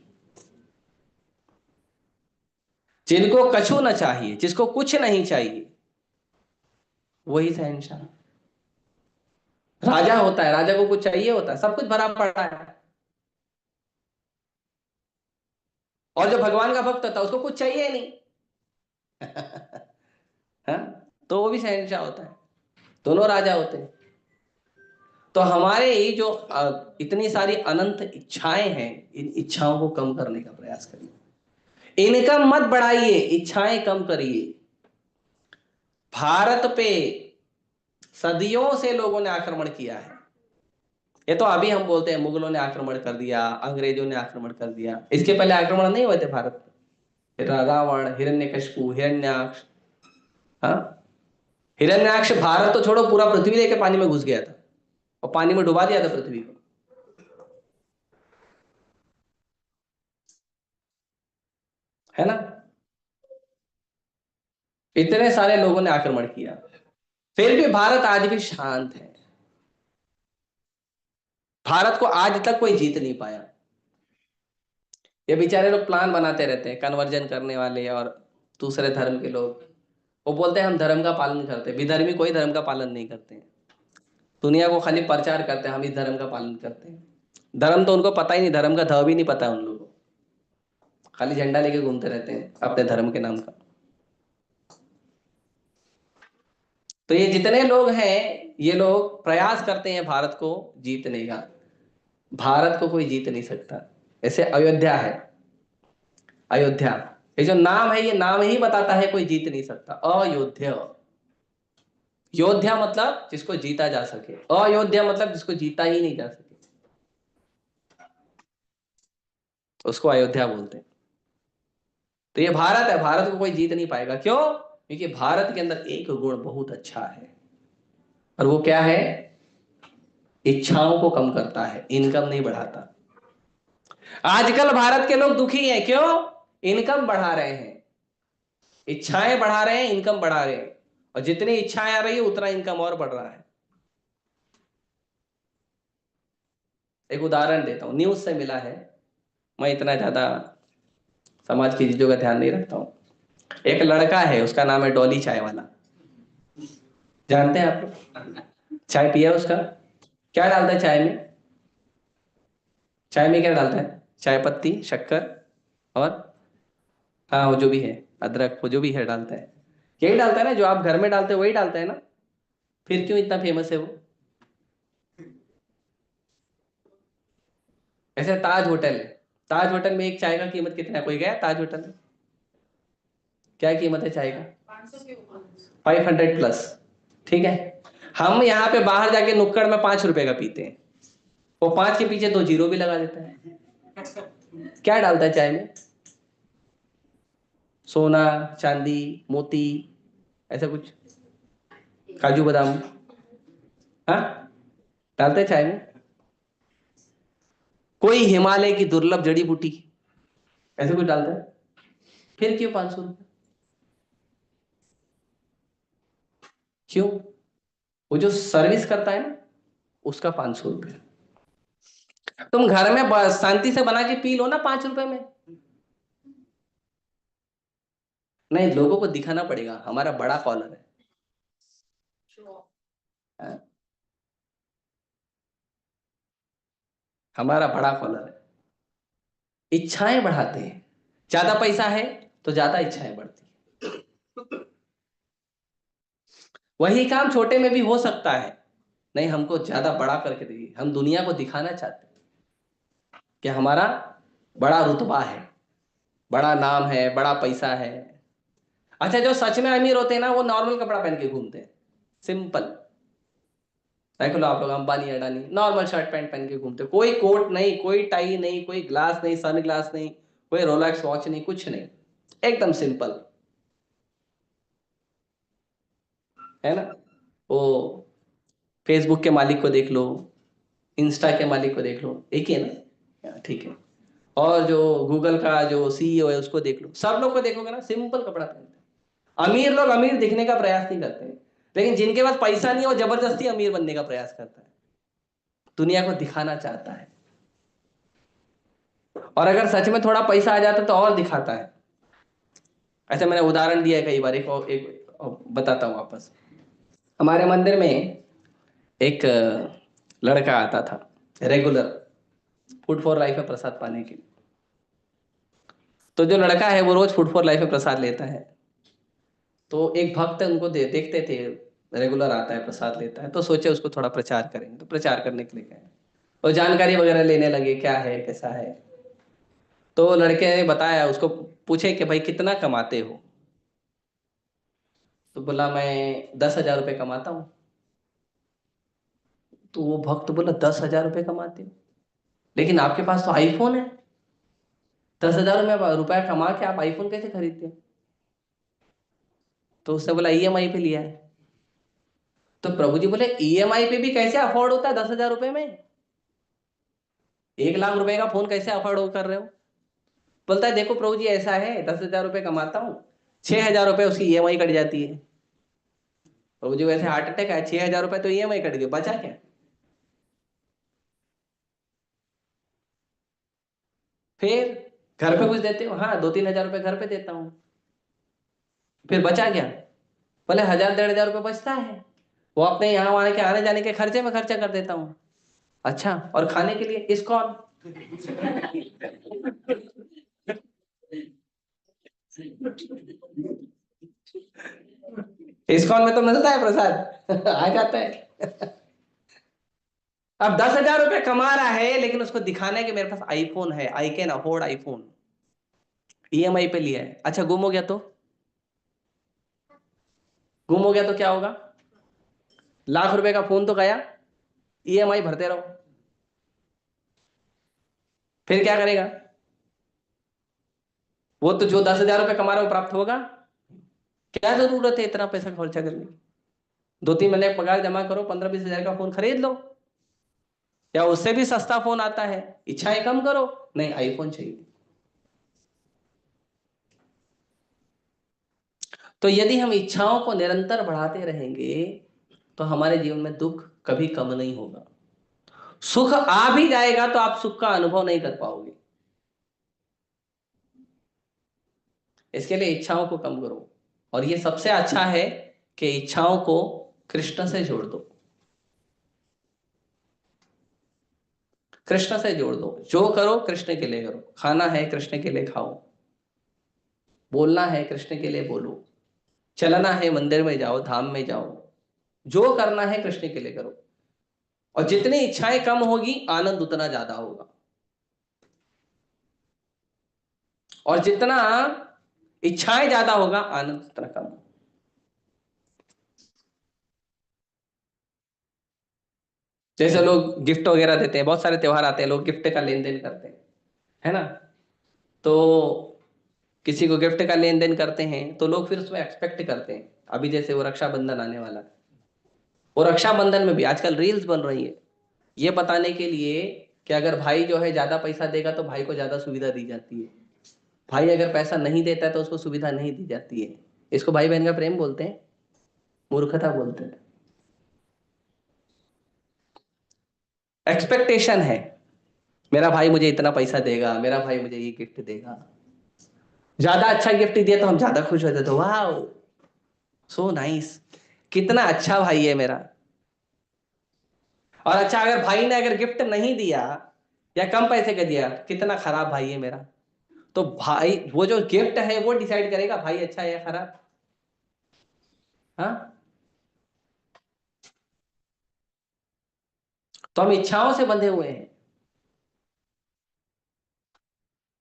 जिनको कछु न चाहिए, जिसको कुछ नहीं चाहिए, वही शहंशाह। राजा होता है, राजा को कुछ चाहिए होता है, सब कुछ भरा पड़ा है। और जो भगवान का भक्त होता है उसको कुछ चाहिए ही नहीं। तो वो भी शहंशाह होता है, दोनों राजा होते हैं। तो हमारे ये जो इतनी सारी अनंत इच्छाएं हैं, इन इच्छाओं को कम करने का प्रयास करिए, इनकम मत बढ़ाइए, इच्छाएं कम करिए। भारत पे सदियों से लोगों ने आक्रमण किया है। ये तो अभी हम बोलते हैं मुगलों ने आक्रमण कर दिया, अंग्रेजों ने आक्रमण कर दिया, इसके पहले आक्रमण नहीं हुए थे भारत पे? रावण, हिरण्यकशिपु, हिरण्याक्ष। हाँ, हिरण्याक्ष भारत तो छोड़ो, पूरा पृथ्वी लेके पानी में घुस गया था और पानी में डुबा दिया था पृथ्वी को, है ना? इतने सारे लोगों ने आक्रमण किया, फिर भी भारत आज भी शांत है। भारत को आज तक कोई जीत नहीं पाया। ये बेचारे लोग प्लान बनाते रहते हैं, कन्वर्जन करने वाले और दूसरे धर्म के लोग, वो बोलते हैं हम धर्म का पालन करते हैं। विधर्मी कोई धर्म का पालन नहीं करते हैं, दुनिया को खाली प्रचार करते हैं हम इस धर्म का पालन करते हैं। धर्म तो उनको पता ही नहीं, धर्म का ध भी नहीं पता है उन लोगों को, खाली झंडा लेके घूमते रहते हैं अपने धर्म के नाम का। तो ये जितने लोग हैं, ये लोग प्रयास करते हैं भारत को जीतने का। भारत को कोई जीत नहीं सकता। ऐसे अयोध्या है, अयोध्या, ये जो नाम है, ये नाम ही बताता है कोई जीत नहीं सकता। अयोध्या, योद्धा मतलब जिसको जीता जा सके, अयोध्या मतलब जिसको जीता ही नहीं जा सके, उसको अयोध्या बोलते हैं। तो ये भारत है, भारत को कोई जीत नहीं पाएगा। क्यों? क्योंकि भारत के अंदर एक गुण बहुत अच्छा है, और वो क्या है? इच्छाओं को कम करता है, इनकम नहीं बढ़ाता। आजकल भारत के लोग दुखी हैं, क्यों? इनकम बढ़ा रहे हैं, इच्छाएं बढ़ा रहे हैं, इनकम बढ़ा रहे हैं, और जितनी इच्छाएं आ रही है उतना इनकम और बढ़ रहा है। एक उदाहरण देता हूं, न्यूज से मिला है, मैं इतना ज्यादा समाज की चीजों का ध्यान नहीं रखता हूं। एक लड़का है, उसका नाम है डॉली चाय वाला, जानते हैं आप लोग? चाय पिया उसका? क्या डालता है चाय में? चाय में क्या डालता है? चाय पत्ती, शक्कर, और हाँ वो जो भी है, अदरक, वो जो भी है डालता है। यही डालता है ना जो आप घर में डालते हो, वही डालता है ना? फिर क्यों इतना फेमस है वो? ऐसे ताज होटल है, ताज होटल में एक चाय का कीमत कितना है? कोई गया ताज होटल में? क्या कीमत है चाय का? 500 प्लस। ठीक है, हम यहाँ पे बाहर जाके नुक्कड़ में 5 रुपए का पीते हैं, वो 5 के पीछे 2 जीरो भी लगा देता है। क्या डालता है चाय में? सोना, चांदी, मोती, ऐसा कुछ, काजू बादाम, हाँ डालते हैं चाय में। कोई हिमालय की दुर्लभ जड़ी बूटी, ऐसे कुछ डालता है। फिर क्यों 500 रुपये? क्यों? वो जो सर्विस करता है ना, उसका 500 रुपये। तुम घर में शांति से बना के पी लो ना 5 रुपए में। नहीं, लोगों को दिखाना पड़ेगा हमारा बड़ा कॉलर है। हाँ, हमारा बड़ा कॉलर है। इच्छाएं बढ़ाते हैं, ज्यादा पैसा है तो ज्यादा इच्छाएं बढ़ती है। वही काम छोटे में भी हो सकता है, नहीं हमको ज्यादा बड़ा करके देखिए, हम दुनिया को दिखाना चाहते हैं कि हमारा बड़ा रुतबा है, बड़ा नाम है, बड़ा पैसा है। अच्छा, जो सच में अमीर होते हैं ना, वो नॉर्मल कपड़ा पहन के घूमते हैं, सिंपल। देख लो आप लोग, Ambani Adani normal shirt pant पहन के घूमते, कोई कोट नहीं, कोई टाई नहीं, कोई ग्लास नहीं, सन ग्लास नहीं, कोई रोलेक्स वॉच नहीं, कुछ नहीं, एकदम सिंपल, है ना? वो फेसबुक के मालिक को देख लो, इंस्टा के मालिक को देख लो, एक ही है ना? ठीक है। और जो गूगल का जो सीईओ है उसको देख लो, सब लोग को देखोगे ना सिंपल कपड़ा पहनते हैं। अमीर लोग अमीर दिखने का प्रयास नहीं करते हैं, लेकिन जिनके पास पैसा नहीं है वो जबरदस्ती अमीर बनने का प्रयास करता है, दुनिया को दिखाना चाहता है। और अगर सच में थोड़ा पैसा आ जाता तो और दिखाता है। ऐसे मैंने उदाहरण दिया है कई बार, एक बताता हूँ वापस। हमारे मंदिर में एक लड़का आता था रेगुलर, फूड फॉर लाइफ में प्रसाद पाने के लिए। तो जो लड़का है वो रोज फूड फॉर लाइफ में प्रसाद लेता है। तो एक भक्त उनको देखते थे, रेगुलर आता है प्रसाद लेता है, तो सोचे उसको थोड़ा प्रचार करेंगे, तो प्रचार करने के लिए गए और जानकारी वगैरह लेने लगे क्या है कैसा है। तो लड़के ने बताया उसको, पूछे कि भाई कितना कमाते हो, तो बोला मैं 10,000 रुपये कमाता हूँ। तो वो भक्त बोला 10,000 रुपये कमाते हो, लेकिन आपके पास तो आईफोन है, 10,000 रुपया कमा के आप आईफोन कैसे खरीदते हो? तो उसने बोला ईएमआई पे लिया है। तो प्रभु जी बोले ईएमआई पे भी कैसे अफोर्ड होता है 10,000 रुपये में? 1 लाख रुपए का फोन कैसे अफोर्ड कर रहे हो? बोलता है देखो प्रभु जी ऐसा है, 10,000 रुपये कमाता हूँ, 6,000 रुपये उसकी ईएमआई कट जाती है। प्रभु जी वैसे हार्ट अटैक है, 6,000 रुपये तो ईएमआई कट गई, बचा क्या? फिर घर पे कुछ देते हो? हाँ 2-3 हजार रुपये घर पे देता हूँ। फिर बचा क्या? बोले 1,000-1,500 रुपये बचता है, वो अपने यहाँ वहां के आने जाने के खर्चे में खर्चा कर देता हूँ। अच्छा, और खाने के लिए इस्कॉन? इस्कॉन में तो मिलता है प्रसाद आ जाता है। अब 10,000 रुपये कमा रहा है, लेकिन उसको दिखाना है कि मेरे पास आईफोन है, I can afford iPhone, EMI पे लिया है। अच्छा गुम हो गया तो? गुम हो गया तो क्या होगा? लाख रुपए का फोन तो गया, ईएमआई भरते रहो, फिर क्या करेगा? वो तो जो 10,000 रुपये कमा रहा है वो प्राप्त होगा? क्या जरूरत है इतना पैसा खर्चा करने की? 2-3 महीने का पगार जमा करो, 15-20 हजार का फोन खरीद लो, या उससे भी सस्ता फोन आता है। इच्छाएं कम करो, नहीं आईफोन चाहिए। तो यदि हम इच्छाओं को निरंतर बढ़ाते रहेंगे तो हमारे जीवन में दुख कभी कम नहीं होगा। सुख आ भी जाएगा तो आप सुख का अनुभव नहीं कर पाओगे। इसके लिए इच्छाओं को कम करो, और ये सबसे अच्छा है कि इच्छाओं को कृष्ण से जोड़ दो। कृष्ण से जोड़ दो, जो करो कृष्ण के लिए करो, खाना है कृष्ण के लिए खाओ, बोलना है कृष्ण के लिए बोलो, चलना है मंदिर में जाओ, धाम में जाओ, जो करना है कृष्ण के लिए करो। और जितनी इच्छाएं कम होगी आनंद उतना ज्यादा होगा, और जितना इच्छाएं ज्यादा होगा आनंद उतना कम। जैसे लोग गिफ्ट वगैरह देते हैं, बहुत सारे त्योहार आते हैं, लोग गिफ्ट का लेन देन करते हैं, है ना? तो किसी को गिफ्ट का लेन देन करते हैं तो लोग फिर उसमें एक्सपेक्ट करते हैं। अभी जैसे वो रक्षाबंधन आने वाला है, और रक्षाबंधन में भी आजकल रील्स बन रही है ये बताने के लिए कि अगर भाई जो है ज्यादा पैसा देगा तो भाई को ज्यादा सुविधा दी जाती है, भाई अगर पैसा नहीं देता है तो उसको सुविधा नहीं दी जाती है। इसको भाई बहन का प्रेम बोलते हैं? मूर्खता बोलते हैं। एक्सपेक्टेशन है, मेरा भाई मुझे इतना पैसा देगा, मेरा भाई मुझे ये गिफ्ट देगा, ज्यादा अच्छा गिफ्ट दिया तो हम ज्यादा खुश होते, तो वाह सो नाइस, कितना अच्छा भाई है मेरा। और अच्छा अगर भाई ने अगर गिफ्ट नहीं दिया या कम पैसे का दिया, कितना खराब भाई है मेरा। तो भाई वो जो गिफ्ट है वो डिसाइड करेगा भाई अच्छा है या खराब। हाँ, तो हम इच्छाओं से बंधे हुए हैं,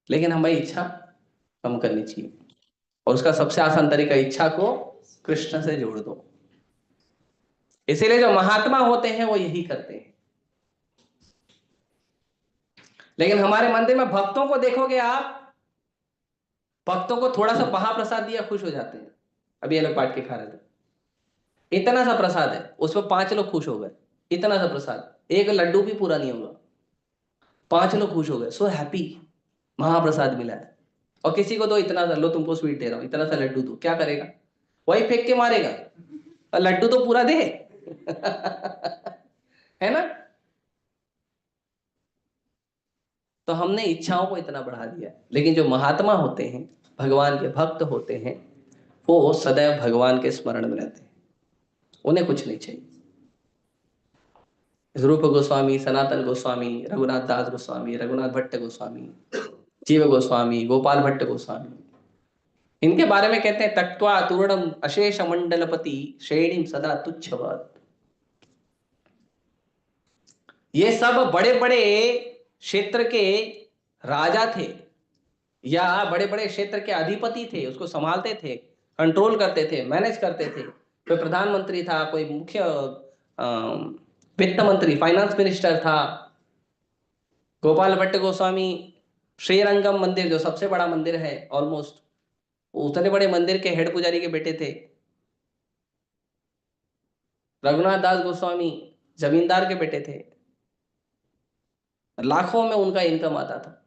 लेकिन हमें इच्छा कम करनी चाहिए, और उसका सबसे आसान तरीका इच्छा को कृष्ण से जोड़ दो। इसीलिए जो महात्मा होते हैं वो यही करते हैं। लेकिन हमारे मंदिर में भक्तों को देखोगे आप, भक्तों को थोड़ा सा महाप्रसाद दिया खुश हो जाते हैं। अभी ये लोग बांट के खा रहे थे, इतना सा प्रसाद है उसमें 5 लोग खुश हो गए, इतना सा प्रसाद, एक लड्डू भी पूरा नहीं होगा, 5 लोग खुश हो गए, सो हैप्पी, महाप्रसाद मिला है। और किसी को तो इतना सा लो तुमको स्वीट दे रहा हूं, इतना सा लड्डू दो, क्या करेगा? वही फेंक के मारेगा, और लड्डू तो पूरा दे है ना? तो हमने इच्छाओं को इतना बढ़ा दिया, लेकिन जो महात्मा होते हैं, भगवान के भक्त होते हैं, वो सदैव भगवान के स्मरण में रहते हैं, उन्हें कुछ नहीं चाहिए। रूप गोस्वामी, सनातन गोस्वामी, रघुनाथ दास गोस्वामी, रघुनाथ भट्ट गोस्वामी, जीव गोस्वामी, गोपाल भट्ट गोस्वामी, इनके बारे में कहते हैं तक्त्वा तूर्णम अशेष मंडलपति श्रेणीम सदा तुच्छवत्। ये सब बड़े बड़े क्षेत्र के राजा थे या बड़े बड़े क्षेत्र के अधिपति थे, उसको संभालते थे, कंट्रोल करते थे, मैनेज करते थे। कोई प्रधानमंत्री था, कोई मुख्य वित्त मंत्री, फाइनेंस मिनिस्टर था। गोपाल भट्ट गोस्वामी श्रीरंगम मंदिर जो सबसे बड़ा मंदिर है ऑलमोस्ट, उतने बड़े मंदिर के हेड पुजारी के बेटे थे। रघुनाथ दास गोस्वामी जमींदार के बेटे थे। लाखों में उनका इनकम आता था,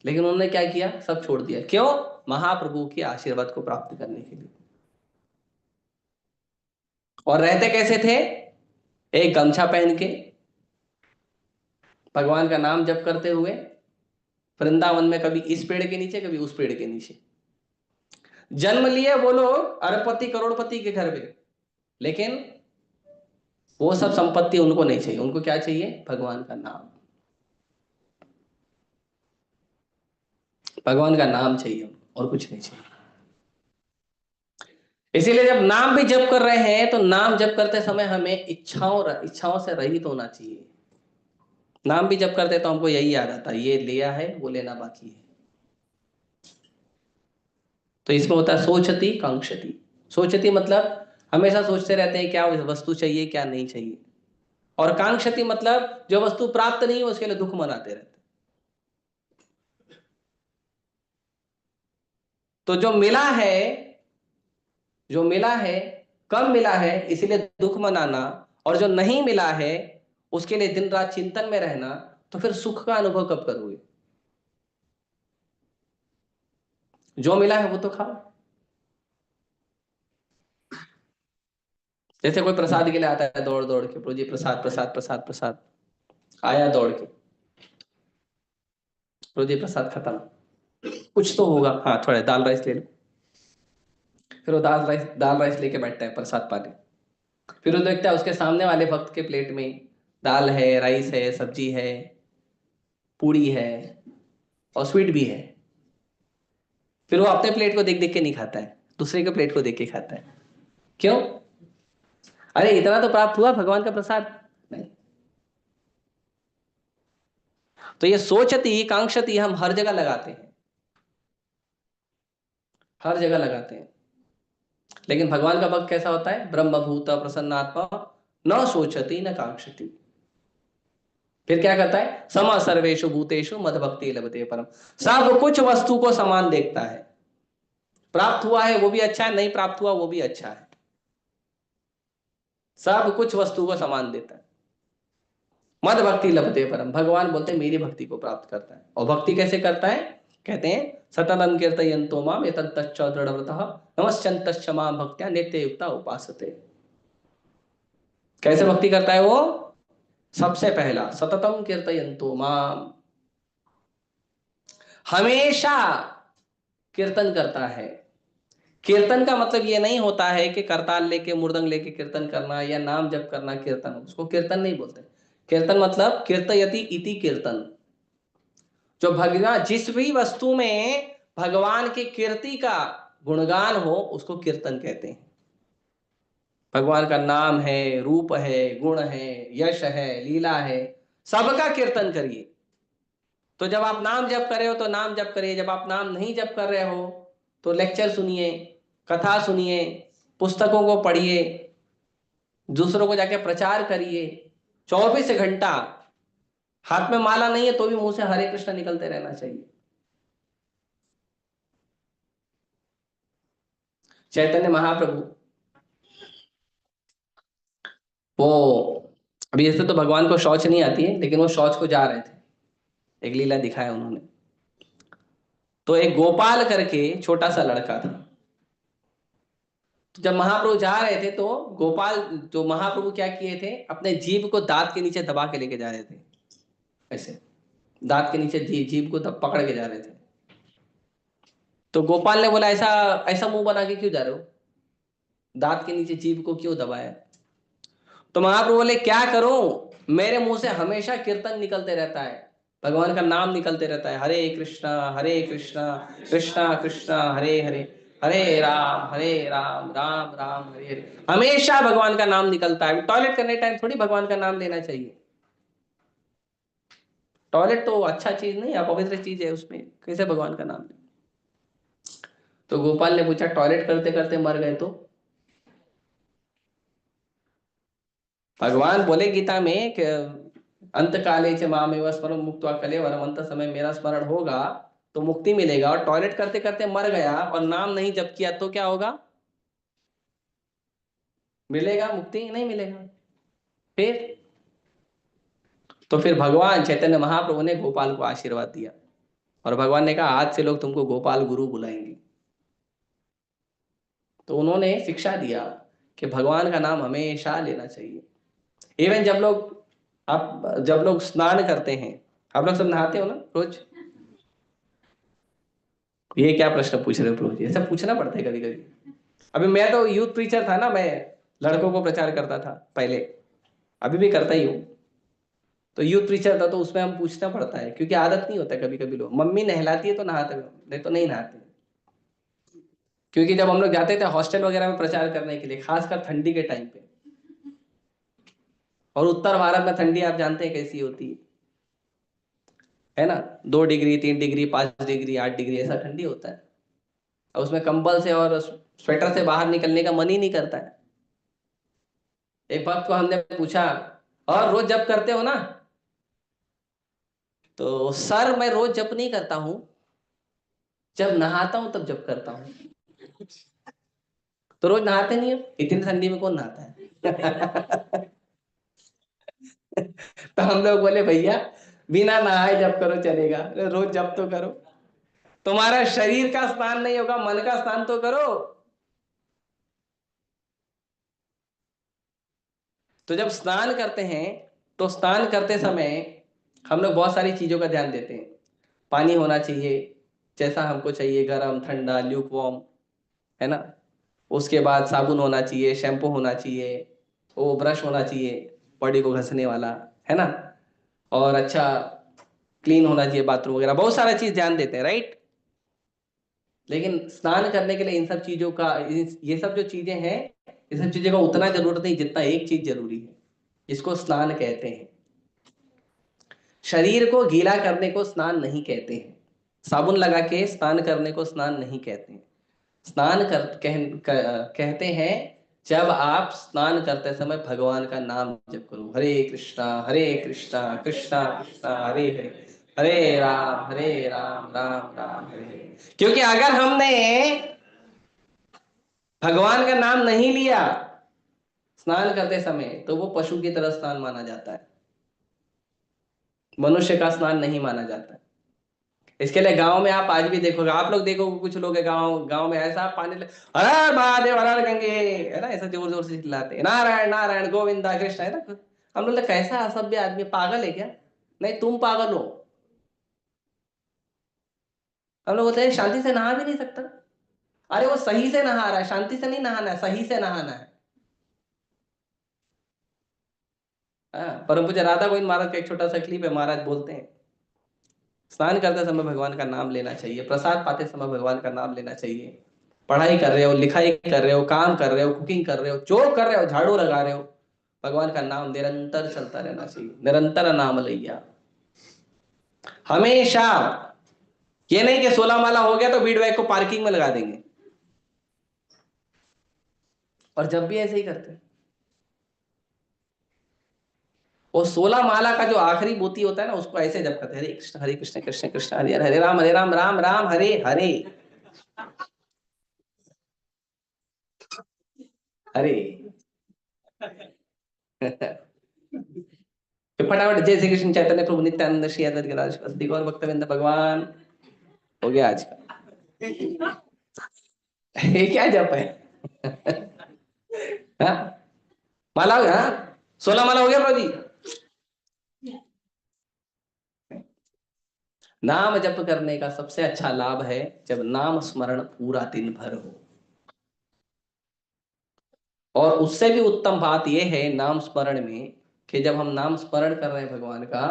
लेकिन उन्होंने क्या किया? सब छोड़ दिया। क्यों? महाप्रभु के आशीर्वाद को प्राप्त करने के लिए। और रहते कैसे थे? एक गमछा पहन के, भगवान का नाम जप करते हुए, वृंदावन में कभी इस पेड़ के नीचे, कभी उस पेड़ के नीचे। जन्म लिए वो लोग अरबपति करोड़पति के घर में, लेकिन वो सब संपत्ति उनको नहीं चाहिए। उनको क्या चाहिए? भगवान का नाम। भगवान का नाम चाहिए और कुछ नहीं चाहिए। इसीलिए जब नाम भी जप कर रहे हैं तो नाम जप करते समय हमें इच्छाओं से रहित होना चाहिए। नाम भी जप करते तो हमको यही याद आता, ये लिया है, वो लेना बाकी है। तो इसमें होता है सोचती कांक्षती। सोचती मतलब हमेशा सोचते रहते हैं क्या वस्तु चाहिए, क्या नहीं चाहिए। और कांक्षती मतलब जो वस्तु प्राप्त नहीं है उसके लिए दुख मनाते रहते। तो जो मिला है, जो मिला है, कम मिला है इसीलिए दुख मनाना, और जो नहीं मिला है उसके लिए दिन रात चिंतन में रहना, तो फिर सुख का अनुभव कब करोगे? जो मिला है वो तो खाओ। जैसे कोई प्रसाद के लिए आता है दौड़ दौड़ के, प्रभु जी प्रसाद प्रसाद प्रसाद प्रसाद, आया दौड़ के, प्रभु जी प्रसाद खत्म, कुछ तो होगा, हाँ थोड़ा दाल राइस ले लो। फिर वो दाल राइस लेके बैठता है प्रसाद पाने। फिर वो देखता है उसके सामने वाले भक्त के प्लेट में दाल है, राइस है, सब्जी है, पूड़ी है और स्वीट भी है। फिर वो अपने प्लेट को देख देख के नहीं खाता है, दूसरे के प्लेट को देख के खाता है। क्यों? अरे इतना तो प्राप्त हुआ भगवान का प्रसाद। नहीं। तो ये सोचती कांक्षती हम हर जगह लगाते हैं, हर जगह लगाते हैं। लेकिन भगवान का भक्त कैसा होता है? ब्रह्मभूत प्रसन्नात्मा, न सोचती न कांक्षती। फिर क्या करता है? सम सर्वेषु भूतेषु मद भक्ति लभते परम। सब कुछ वस्तु को समान देखता है। प्राप्त हुआ है वो भी अच्छा है, नहीं प्राप्त हुआ वो भी अच्छा है। सब कुछ वस्तु को समान देता है। मद भक्ति लभते परम, भगवान बोलते हैं मेरी भक्ति को प्राप्त करता है। और भक्ति कैसे करता है? कहते हैं सततं कीर्तयन्तो माम एतन्तच्च दृढव्रतः नमश्चन्तश्च मां भक्त्या नित्ययुक्ता उपासते। कैसे भक्ति करता है वो? सबसे पहला सततं कीर्तयन्तो माम, हमेशा कीर्तन करता है। कीर्तन का मतलब ये नहीं होता है कि करताल लेके मृदंग लेके कीर्तन करना या नाम जप करना कीर्तन, उसको कीर्तन नहीं बोलते। कीर्तन मतलब कीर्तयति इति कीर्तन। जो भगवान जिस भी वस्तु में भगवान की कीर्ति का गुणगान हो उसको कीर्तन कहते हैं। भगवान का नाम है, रूप है, गुण है, यश है, लीला है, सबका कीर्तन करिए। तो जब आप नाम जप कर रहे हो तो नाम जप करिए, जब आप नाम नहीं जप कर रहे हो तो लेक्चर सुनिए, कथा सुनिए, पुस्तकों को पढ़िए, दूसरों को जाके प्रचार करिए। 24 घंटा हाथ में माला नहीं है तो भी मुंह से हरे कृष्ण निकलते रहना चाहिए। चैतन्य महाप्रभु वो, अभी ऐसे तो भगवान को शौच नहीं आती है, लेकिन वो शौच को जा रहे थे, एक लीला दिखाया उन्होंने। तो एक गोपाल करके छोटा सा लड़का था। तो जब महाप्रभु जा रहे थे तो गोपाल, जो महाप्रभु क्या किए थे, अपने जीभ को दांत के नीचे दबा के लेके जा रहे थे। ऐसे दांत के नीचे जीभ को दब पकड़ के जा रहे थे। तो गोपाल ने बोला ऐसा ऐसा मुंह बना के क्यों जा रहे हो, दांत के नीचे जीभ को क्यों दबाया? तो महाप्रभु बोले क्या करूं, मेरे मुंह से हमेशा कीर्तन निकलते रहता है, भगवान का नाम निकलते रहता है, हरे कृष्णा कृष्णा कृष्णा हरे हरे, हरे राम राम राम हरे हरे। हमेशा भगवान का नाम निकलता है। टॉयलेट करने टाइम थोड़ी भगवान का नाम लेना चाहिए। टॉयलेट तो अच्छा चीज नहीं, अपवित्र चीज है, उसमें कैसे भगवान का नाम ले। तो गोपाल ने पूछा टॉयलेट करते करते मर गए तो? भगवान बोले गीता में कि अंत काले च मामेव स्मरण मुक्त्वा कलेवरम, अंत समय मेरा स्मरण होगा तो मुक्ति मिलेगा। और टॉयलेट करते करते मर गया और नाम नहीं जप किया तो क्या होगा? मिलेगा मुक्ति? नहीं मिलेगा। फिर तो फिर भगवान चैतन्य महाप्रभु ने गोपाल को आशीर्वाद दिया और भगवान ने कहा आज से लोग तुमको गोपाल गुरु बुलाएंगे। तो उन्होंने शिक्षा दिया कि भगवान का नाम हमेशा लेना चाहिए। इवन जब लोग स्नान करते हैं, आप लोग सब नहाते हो ना रोज? ये क्या प्रश्न पूछ रहे हो प्रभु जी? ऐसा पूछना पड़ता है कभी कभी। अभी मैं तो यूथ प्रीचर था ना, मैं लड़कों को प्रचार करता था पहले, अभी भी करता ही हूँ। तो यूथ प्रीचर था तो उसमें हम पूछना पड़ता है, क्योंकि आदत नहीं होता। कभी कभी लोग, मम्मी नहलाती है तो नहाते हो, नहीं तो नहीं नहाते। क्योंकि जब हम लोग जाते थे हॉस्टल वगैरह में प्रचार करने के लिए, खासकर ठंडी के टाइम पे, और उत्तर भारत में ठंडी आप जानते हैं कैसी होती है ना, 2 डिग्री 3 डिग्री 5 डिग्री 8 डिग्री ऐसा ठंडी होता है। और उसमें कंबल से और स्वेटर से बाहर निकलने का मन ही नहीं करता है। एक भक्त को हमने पूछा, और रोज जप करते हो ना? तो सर मैं रोज जप नहीं करता हूं, जब नहाता हूं तब जप करता हूं। तो रोज नहाते नहीं हो? इतनी ठंडी में कौन नहाता है? तो हम लोग बोले भैया बिना नहाए जप करो चलेगा, रोज जप तो करो। तुम्हारा शरीर का स्नान नहीं होगा, मन का स्नान तो करो। तो जब स्नान करते हैं तो स्नान करते समय हम लोग बहुत सारी चीजों का ध्यान देते हैं। पानी होना चाहिए जैसा हमको चाहिए, गरम ठंडा ल्यूक वार्म, है ना। उसके बाद साबुन होना चाहिए, शैम्पू होना चाहिए, वो ब्रश होना चाहिए बॉडी को घसने वाला, है ना। और अच्छा क्लीन होना चाहिए बाथरूम वगैरह, बहुत सारा चीज ध्यान देते हैं, राइट। लेकिन स्नान करने के लिए इन सब चीजों का, ये सब जो चीजें हैं, इन सब चीजों का उतना जरूरत नहीं जितना एक चीज जरूरी है, जिसको स्नान कहते हैं। शरीर को गीला करने को स्नान नहीं कहते हैं। साबुन लगा के स्नान करने को स्नान नहीं कहते हैं। कहते हैं जब आप स्नान करते समय भगवान का नाम जप करो, हरे कृष्णा कृष्णा कृष्णा हरे हरे, हरे राम राम राम हरे हरे। क्योंकि अगर हमने भगवान का नाम नहीं लिया स्नान करते समय तो वो पशु की तरह स्नान माना जाता है, मनुष्य का स्नान नहीं माना जाता है। इसके लिए गांव में आप आज भी देखोगे, आप लोग देखोगे कुछ लोग गांव गांव में ऐसा पानी हर महादेव हर गंगे, है ना, ऐसा जोर जोर से चिल्लाते हैं, नारायण नारायण गोविंदा कृष्ण, है ना। हम लोग कैसा असभ्य आदमी, पागल है क्या? नहीं तुम पागल हो। हम लोग बोलते हैं शांति से नहा भी नहीं सकता। अरे वो सही से नहा रहा है, शांति से नहीं नहाना है, सही से नहाना है। हाँ, परम पूज्य राधा गोविंद महाराज का एक छोटा सा क्लिप है। महाराज बोलते हैं स्नान करते समय भगवान का नाम लेना चाहिए, प्रसाद पाते समय भगवान का नाम लेना चाहिए, पढ़ाई कर रहे हो, लिखाई कर रहे हो, काम कर रहे हो, कुकिंग कर रहे हो, जो कर रहे हो, झाड़ू लगा रहे हो, भगवान का नाम निरंतर चलता रहना चाहिए। निरंतर नाम लैया हमेशा। ये नहीं कि 16 माला हो गया तो बीड बैग को पार्किंग में लगा देंगे, और जब भी ऐसे ही करते हैं। वो 16 माला का जो आखिरी मोती होता है ना, उसको ऐसे जब करते हैं, हरे कृष्ण कृष्ण कृष्ण हरे हरे, हरे राम राम राम हरे हरे, हरे। फिर फटाफट जय श्री कृष्ण चैतन्य प्रभु नित्यानंद श्री अद्वैत गदाधर श्रीवासदि गौर भक्तवृंद भगवान, हो गया आज का। ये क्या जप है? हाँ? माला हो गया, हाँ? 16 माला हो गया प्रभु जी। नाम जप करने का सबसे अच्छा लाभ है जब नाम स्मरण पूरा दिन भर हो। और उससे भी उत्तम बात यह है नाम स्मरण में कि जब हम नाम स्मरण कर रहे हैं भगवान का,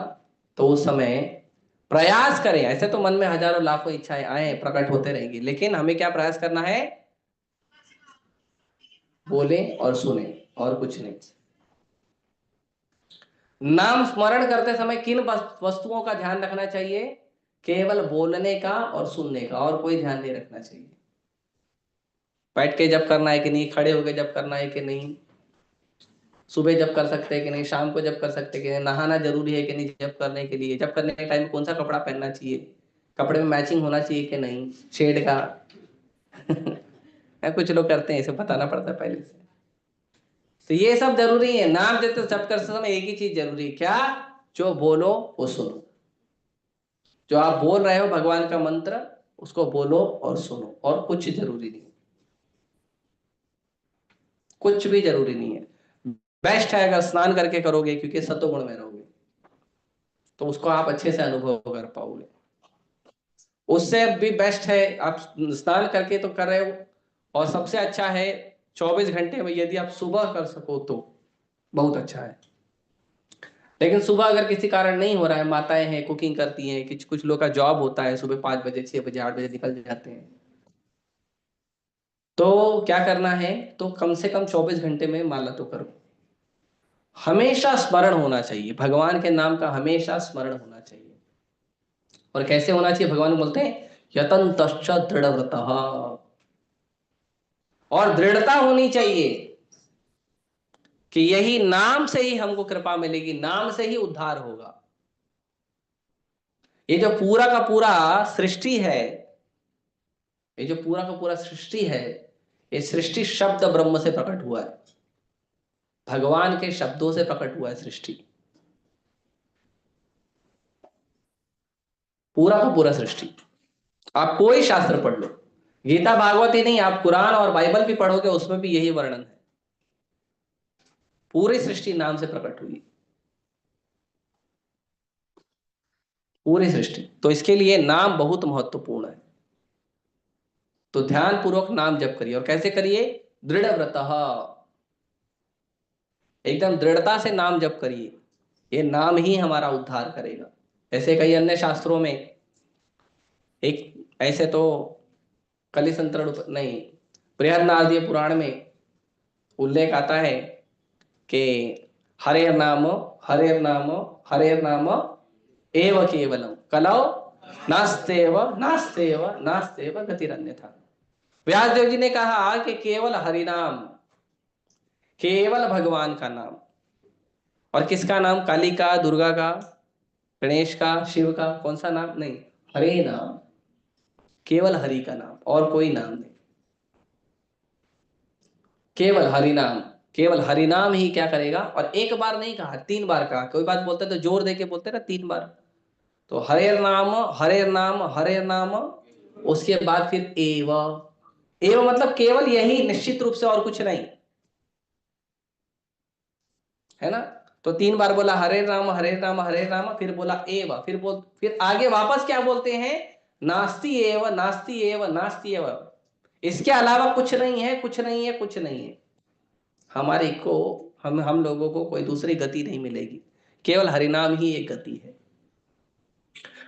तो उस समय प्रयास करें। ऐसे तो मन में हजारों लाखों इच्छाएं आए, प्रकट होते रहेंगी, लेकिन हमें क्या प्रयास करना है? बोले और सुने, और कुछ नहीं। नाम स्मरण करते समय किन वस्तुओं का ध्यान रखना चाहिए? केवल बोलने का और सुनने का, और कोई ध्यान नहीं रखना चाहिए। बैठ के जब करना है कि नहीं, खड़े होके जब करना है कि नहीं, सुबह जब कर सकते हैं कि नहीं, शाम को जब कर सकते हैं कि नहीं, नहाना जरूरी है कि नहीं जब करने के लिए, जब करने के टाइम कौन सा कपड़ा पहनना चाहिए, कपड़े में मैचिंग होना चाहिए कि नहीं, शेड का कुछ लोग करते हैं, इसे बताना पड़ता है पहले से। तो ये सब जरूरी है। नाम देते जब करते समय एक ही चीज जरूरी है, क्या? जो बोलो वो सुनो। जो आप बोल रहे हो भगवान का मंत्र, उसको बोलो और सुनो, और कुछ जरूरी नहीं, कुछ भी जरूरी नहीं है। बेस्ट है अगर स्नान करके करोगे, क्योंकि सत्वगुण में रहोगे, तो उसको आप अच्छे से अनुभव कर पाओगे। उससे भी बेस्ट है आप स्नान करके तो कर रहे हो, और सबसे अच्छा है 24 घंटे में यदि आप सुबह कर सको तो बहुत अच्छा है। लेकिन सुबह अगर किसी कारण नहीं हो रहा है, माताएं हैं कुकिंग करती हैं, कुछ कुछ लोग का जॉब होता है, सुबह 5 बजे 6 बजे 8 बजे निकल जाते हैं, तो क्या करना है? तो कम से कम 24 घंटे में माला तो करो। हमेशा स्मरण होना चाहिए, भगवान के नाम का हमेशा स्मरण होना चाहिए। और कैसे होना चाहिए? भगवान बोलते हैं यतन्तश्च दृढ़व्रतः, और दृढ़ता होनी चाहिए कि यही नाम से ही हमको कृपा मिलेगी, नाम से ही उद्धार होगा। ये जो पूरा का पूरा सृष्टि है, ये जो पूरा का पूरा सृष्टि है, ये सृष्टि शब्द ब्रह्म से प्रकट हुआ है, भगवान के शब्दों से प्रकट हुआ है सृष्टि, पूरा का पूरा सृष्टि। आप कोई शास्त्र पढ़ लो, गीता भागवत ही नहीं, आप कुरान और बाइबल भी पढ़ोगे, उसमें भी यही वर्णन है, पूरी सृष्टि नाम से प्रकट हुई, पूरी सृष्टि। तो इसके लिए नाम बहुत महत्वपूर्ण है। तो ध्यान पूर्वक नाम जप करिए, और कैसे करिए? दृढ़ व्रतः, एकदम दृढ़ता से नाम जप करिए, ये नाम ही हमारा उद्धार करेगा। ऐसे कई अन्य शास्त्रों में, एक ऐसे तो कलिसंतरण नहीं, बृहन्नारदीय पुराण में उल्लेख आता है कि हरेर नाम, हरेर नाम, हरेर नाम एव केवलम कलौ नास्तेव नास्तेव नास्तेव गतिरन्यथा। व्यासदेव जी ने कहा कि केवल हरिनाम, केवल भगवान का नाम। और किसका नाम? काली का, दुर्गा का, गणेश का, शिव का? कौन सा नाम? नहीं, हरे नाम, केवल हरि का नाम, और कोई नाम नहीं, केवल हरि नाम। केवल हरि नाम ही क्या करेगा? और एक बार नहीं कहा, 3 बार कहा। कोई बात बोलते तो जोर दे के बोलते ना 3 बार। तो हरे नाम, हरे नाम, हरे नाम, उसके बाद फिर एव, एव मतलब केवल यही, निश्चित रूप से और कुछ नहीं, है ना? तो 3 बार बोला हरे राम हरे राम हरे राम, फिर बोला एव, फिर आगे वापस क्या बोलते हैं? नास्ति एव नास्ति एव नास्ति एव, इसके अलावा कुछ नहीं है, कुछ नहीं है, कुछ नहीं है। हमारे को, हम लोगों को कोई दूसरी गति नहीं मिलेगी, केवल हरिनाम ही एक गति है।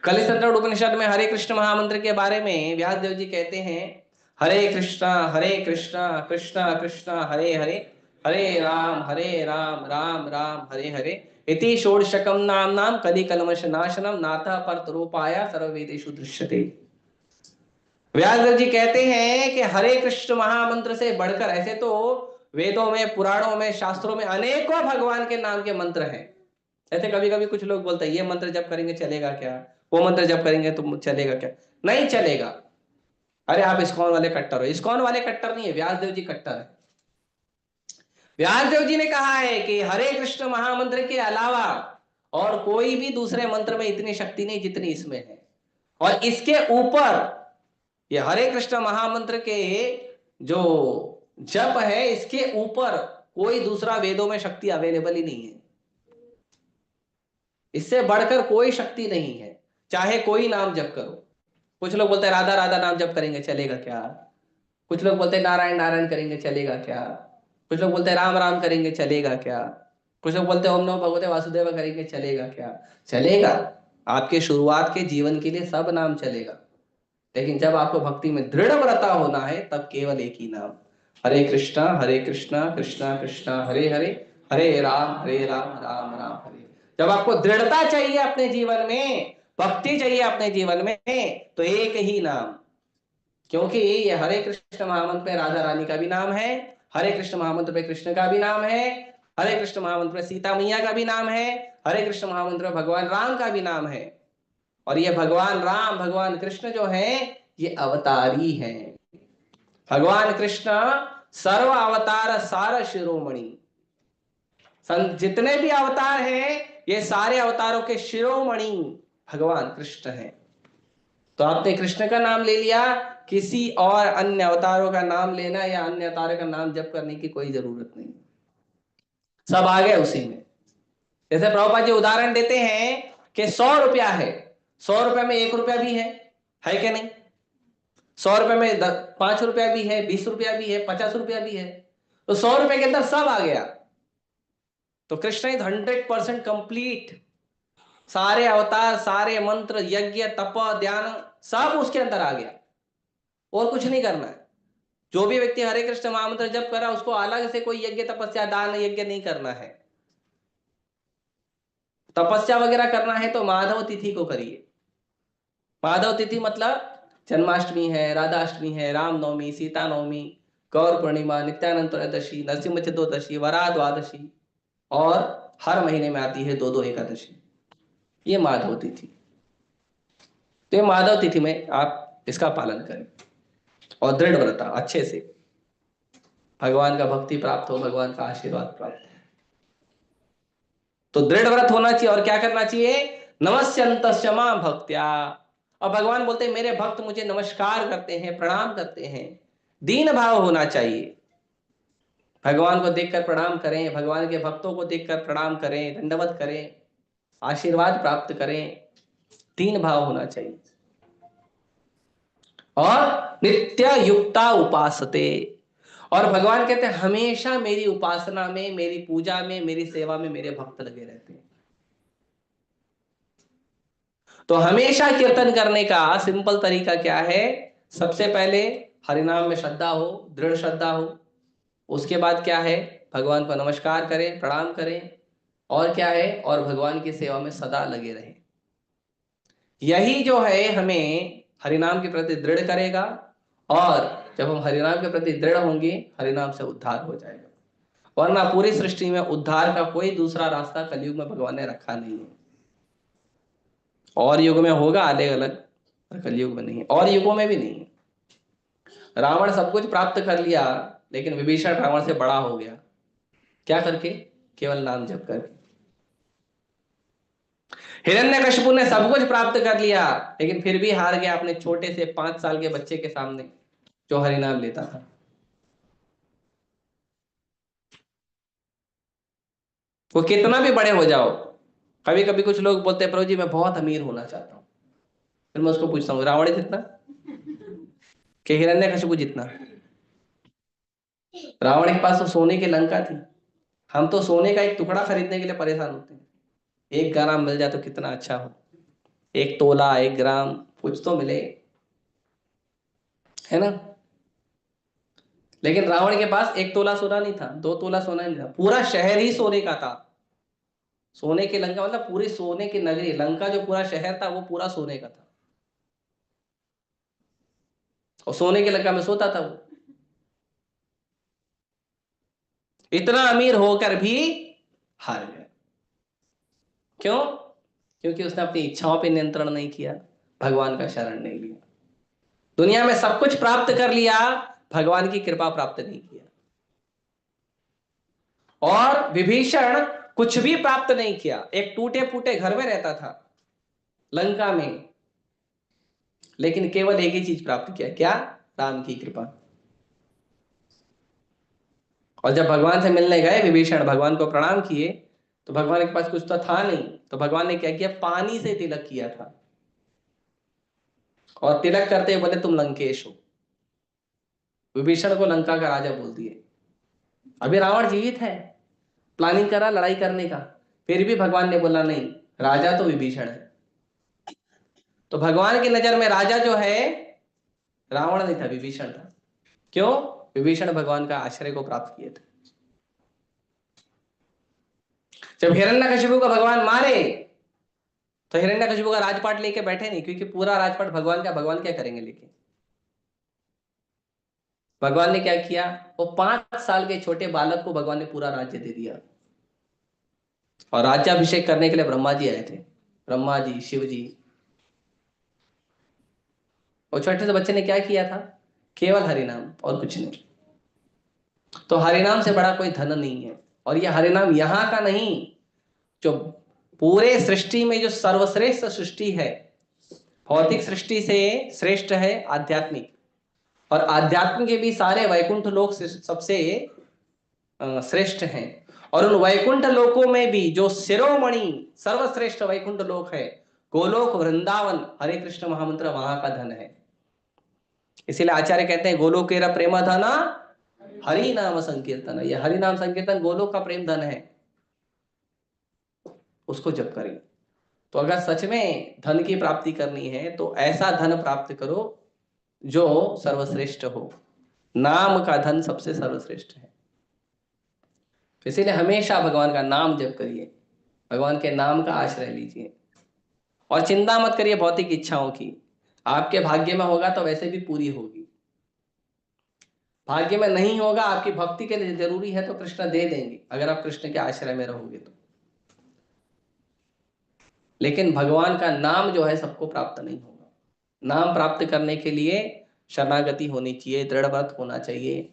कलिसंतरण उपनिषद में हरे कृष्ण महामंत्र के बारे में व्यास देव जी कहते हैं, हरे कृष्णा कृष्णा कृष्णा हरे हरे, हरे राम राम हरे हरे, इति षोडशकम नाम नाम कलि कलमश नाशनम नाथा परत रूपाय सर्ववेदेषु दृश्यते। व्यास देव जी कहते हैं कि हरे कृष्ण महामंत्र से बढ़कर, ऐसे तो वेदों में, पुराणों में, शास्त्रों में अनेकों भगवान के नाम के मंत्र हैं। ऐसे कभी कभी कुछ लोग बोलते हैं ये मंत्र जप करेंगे चलेगा क्या, वो मंत्र जप करेंगे तो चलेगा क्या? नहीं चलेगा। अरे आप इस्कॉन वाले कट्टर हो। इस्कॉन वाले कट्टर नहीं है, व्यासदेव जी कट्टर है। व्यासदेव जी ने कहा है कि हरे कृष्ण महामंत्र के अलावा और कोई भी दूसरे मंत्र में इतनी शक्ति नहीं जितनी इसमें है। और इसके ऊपर, ये हरे कृष्ण महामंत्र के जो जप है, इसके ऊपर कोई दूसरा वेदों में शक्ति अवेलेबल ही नहीं है, इससे बढ़कर कोई शक्ति नहीं है। चाहे कोई नाम जप करो। कुछ लोग बोलते हैं राधा राधा नाम जप करेंगे चलेगा क्या? कुछ लोग बोलते हैं नारायण नारायण करेंगे चलेगा क्या? कुछ लोग बोलते हैं राम राम करेंगे चलेगा क्या? कुछ लोग बोलते हैं ओम नमो भगवते वासुदेव करेंगे चलेगा क्या? चलेगा। आपके शुरुआत के जीवन के लिए सब नाम चलेगा, लेकिन जब आपको भक्ति में दृढ़ व्रता होना है तब केवल एक ही नाम, हरे कृष्णा कृष्णा कृष्णा हरे हरे, हरे राम राम राम हरे। जब आपको दृढ़ता चाहिए अपने जीवन में, भक्ति चाहिए अपने जीवन में, तो एक ही नाम, क्योंकि ये हरे कृष्ण महामंत्र पे राधा रानी का भी नाम है, हरे कृष्ण महामंत्र पे कृष्ण का भी नाम है, हरे कृष्ण महामंत्र पे सीता मैया का भी नाम है, हरे कृष्ण महामंत्र पे भगवान राम का भी नाम है। और ये भगवान राम भगवान कृष्ण जो है ये अवतारी हैं। भगवान कृष्ण सर्व अवतार सार शिरोमणि, जितने भी अवतार हैं ये सारे अवतारों के शिरोमणि भगवान कृष्ण हैं। तो आपने कृष्ण का नाम ले लिया, किसी और अन्य अवतारों का नाम लेना या अन्य अवतारों का नाम जप करने की कोई जरूरत नहीं, सब आ गए उसी में। जैसे प्रभुपाद जी उदाहरण देते हैं कि 100 रुपया है, 100 रुपया में 1 रुपया भी है क्या नहीं? 100 रुपए में 5 रुपया भी है, 20 रुपया भी है, 50 रुपया भी है, तो 100 रुपए के अंदर सब आ गया। तो कृष्ण इज 100% कंप्लीट, सारे अवतार सारे मंत्र यज्ञ तप ध्यान सब उसके अंदर आ गया, और कुछ नहीं करना है। जो भी व्यक्ति हरे कृष्ण महामंत्र जप कर रहा है उसको अलग से कोई यज्ञ तपस्या दान यज्ञ नहीं करना है। तपस्या वगैरह करना है तो माधव तिथि को करिए। माधव तिथि मतलब जन्माष्टमी है, राधाष्टमी है, रामनवमी, सीता नवमी, गौर पूर्णिमा, नित्यानंद त्रयोदशी, नरसिंह चतुर्दशी, वरा द्वादशी, और हर महीने में आती है 2-2 एकादशी, ये माधव तिथि। तो ये माधव तिथि में आप इसका पालन करें और दृढ़ व्रता अच्छे से, भगवान का भक्ति प्राप्त हो, भगवान का आशीर्वाद प्राप्त हो। तो दृढ़ व्रत होना चाहिए। और क्या करना चाहिए? नमस्यन्तस्य मां भक्त्या। और भगवान बोलते हैं मेरे भक्त मुझे नमस्कार करते हैं, प्रणाम करते हैं। दीन भाव होना चाहिए, भगवान को देखकर प्रणाम करें, भगवान के भक्तों को देखकर प्रणाम करें, दंडवत करें, आशीर्वाद प्राप्त करें, दीन भाव होना चाहिए। और नित्य युक्ता उपासते, और भगवान कहते हैं हमेशा मेरी उपासना में, मेरी पूजा में, मेरी सेवा में मेरे भक्त लगे रहते हैं। तो हमेशा कीर्तन करने का सिंपल तरीका क्या है? सबसे पहले हरिनाम में श्रद्धा हो, दृढ़ श्रद्धा हो। उसके बाद क्या है? भगवान को नमस्कार करें, प्रणाम करें। और क्या है? और भगवान की सेवा में सदा लगे रहें। यही जो है हमें हरिनाम के प्रति दृढ़ करेगा, और जब हम हरिनाम के प्रति दृढ़ होंगे हरिनाम से उद्धार हो जाएगा। वरना पूरी सृष्टि में उद्धार का कोई दूसरा रास्ता कलयुग में भगवान ने रखा नहीं है। और युग में होगा अलग अलग, पर कलयुग में नहीं है, और युगों में भी नहीं है। रावण सब कुछ प्राप्त कर लिया, लेकिन विभीषण रावण से बड़ा हो गया। क्या करके? केवल नाम जप करके। हिरण्यकशिपु ने सब कुछ प्राप्त कर लिया, लेकिन फिर भी हार गया अपने छोटे से 5 साल के बच्चे के सामने जो हरिनाम लेता था। वो कितना भी बड़े हो जाओ, कभी कभी कुछ लोग बोलते हैं प्रभु जी मैं बहुत अमीर होना चाहता हूँ। फिर मैं उसको पूछता हूँ रावण जितना कि हिरण्यकशिपु जितना? रावण के पास तो सोने की लंका थी, हम तो सोने का एक टुकड़ा खरीदने के लिए परेशान होते हैं। 1 ग्राम मिल जाए तो कितना अच्छा हो, 1 तोला 1 ग्राम कुछ तो मिले, है ना? लेकिन रावण के पास 1 तोला सोना नहीं था, 2 तोला सोना नहीं था, पूरा शहर ही सोने का था। सोने की लंका मतलब पूरी सोने की नगरी, लंका जो पूरा शहर था वो पूरा सोने का था, और सोने की लंका में सोता था वो। इतना अमीर होकर भी हार गया। क्यों? क्योंकि उसने अपनी इच्छाओं पे नियंत्रण नहीं किया, भगवान का शरण नहीं लिया। दुनिया में सब कुछ प्राप्त कर लिया, भगवान की कृपा प्राप्त नहीं किया। और विभीषण कुछ भी प्राप्त नहीं किया, एक टूटे फूटे घर में रहता था लंका में, लेकिन केवल एक ही चीज प्राप्त किया। क्या? राम की कृपा। और जब भगवान से मिलने गए विभीषण, भगवान को प्रणाम किए, तो भगवान के पास कुछ तो था नहीं, तो भगवान ने क्या किया? पानी से तिलक किया था, और तिलक करते हुए बोले तुम लंकेश हो। विभीषण को लंका का राजा बोल दिए। अभी रावण जीवित है, प्लानिंग करा लड़ाई करने का, फिर भी भगवान ने बोला नहीं, राजा तो विभीषण है, तो भगवान की नजर में राजा जो है रावण नहीं था, विभीषण था। क्यों? विभीषण भगवान का आश्रय को प्राप्त किए थे। जब हिरण्यकशिपु को भगवान मारे तो हिरण्यकशिपु का राजपाट लेके बैठे नहीं, क्योंकि पूरा राजपाट भगवान क्या करेंगे लेके। भगवान ने क्या किया, वो 5 साल के छोटे बालक को भगवान ने पूरा राज्य दे दिया। और राज्याभिषेक करने के लिए ब्रह्मा जी आए थे, ब्रह्मा जी, शिव जी। और छोटे से बच्चे ने क्या किया था, केवल हरिनाम और कुछ नहीं। तो हरिनाम से बड़ा कोई धन नहीं है। और ये हरिनाम यहाँ का नहीं, जो पूरे सृष्टि में जो सर्वश्रेष्ठ सृष्टि है, भौतिक सृष्टि से श्रेष्ठ है आध्यात्मिक। और आध्यात्म के भी सारे वैकुंठ लोक सबसे श्रेष्ठ हैं। और उन वैकुंठ लोकों में भी जो शिरोमणि सर्वश्रेष्ठ वैकुंठ लोक है, गोलोक वृंदावन हरे कृष्ण महामंत्र, वहां का धन है। इसीलिए आचार्य कहते हैं गोलोकेरा प्रेम धन हरि नाम संकीर्तन। ये हरि नाम संकीर्तन गोलोक का प्रेम धन है, उसको जप करें। तो अगर सच में धन की प्राप्ति करनी है तो ऐसा धन प्राप्त करो जो सर्वश्रेष्ठ हो। नाम का धन सबसे सर्वश्रेष्ठ है। इसीलिए हमेशा भगवान का नाम जप करिए, भगवान के नाम का आश्रय लीजिए। और चिंता मत करिए भौतिक इच्छाओं की, आपके भाग्य में होगा तो वैसे भी पूरी होगी। भाग्य में नहीं होगा, आपकी भक्ति के लिए जरूरी है तो कृष्ण दे देंगे, अगर आप कृष्ण के आश्रय में रहोगे तो। लेकिन भगवान का नाम जो है सबको प्राप्त नहीं होगा। नाम प्राप्त करने के लिए शरणागति होनी चाहिए, दृढ़ व्रत होना चाहिए,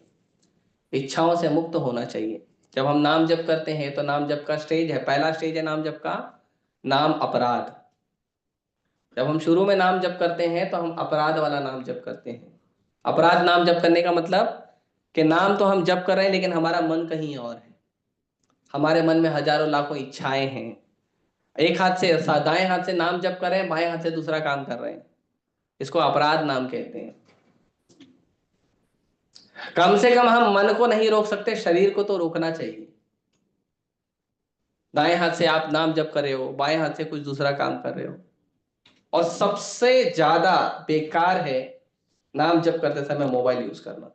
इच्छाओं से मुक्त होना चाहिए। जब हम नाम जप करते हैं तो नाम जप का स्टेज है, पहला स्टेज है नाम जप का, नाम अपराध। जब हम शुरू में नाम जप करते हैं तो हम अपराध वाला नाम जप करते हैं। अपराध नाम जप करने का मतलब कि नाम तो हम जप कर रहे हैं लेकिन हमारा मन कहीं और है। हमारे मन में हजारों लाखों इच्छाएं हैं। एक हाथ से दाएं हाथ से नाम जप कर रहे हैं, बाएं हाथ से दूसरा काम कर रहे हैं। इसको अपराध नाम कहते हैं। कम से कम हम मन को नहीं रोक सकते, शरीर को तो रोकना चाहिए। दाएं हाथ से आप नाम जप कर रहे हो, बाएं हाथ से कुछ दूसरा काम कर रहे हो। और सबसे ज्यादा बेकार है नाम जप करते समय मोबाइल यूज करना।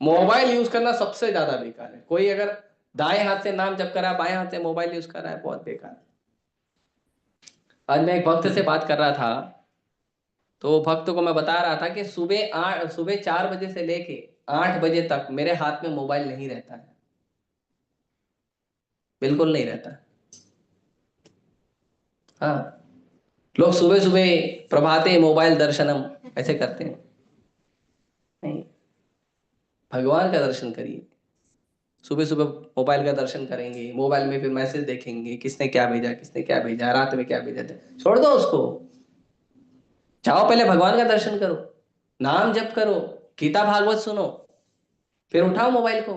मोबाइल यूज करना सबसे ज्यादा बेकार है। कोई अगर दाएं हाथ से नाम जप कर रहा है, बाएं हाथ से मोबाइल यूज कर रहा है, बहुत बेकार है। आज मैं एक भक्त से बात कर रहा था, तो भक्त को मैं बता रहा था कि सुबह 4 बजे से लेके 8 बजे तक मेरे हाथ में मोबाइल नहीं रहता है, बिल्कुल नहीं रहता है। हाँ, लोग सुबह सुबह प्रभाते मोबाइल दर्शनम ऐसे करते हैं। नहीं, भगवान का दर्शन करिए। सुबह सुबह मोबाइल का दर्शन करेंगे, मोबाइल में फिर मैसेज देखेंगे, किसने क्या भेजा, किसने क्या भेजा, रात में क्या भेजा था, छोड़ दो उसको। जाओ पहले भगवान का दर्शन करो, नाम जप करो, गीता भागवत सुनो, फिर उठाओ मोबाइल को।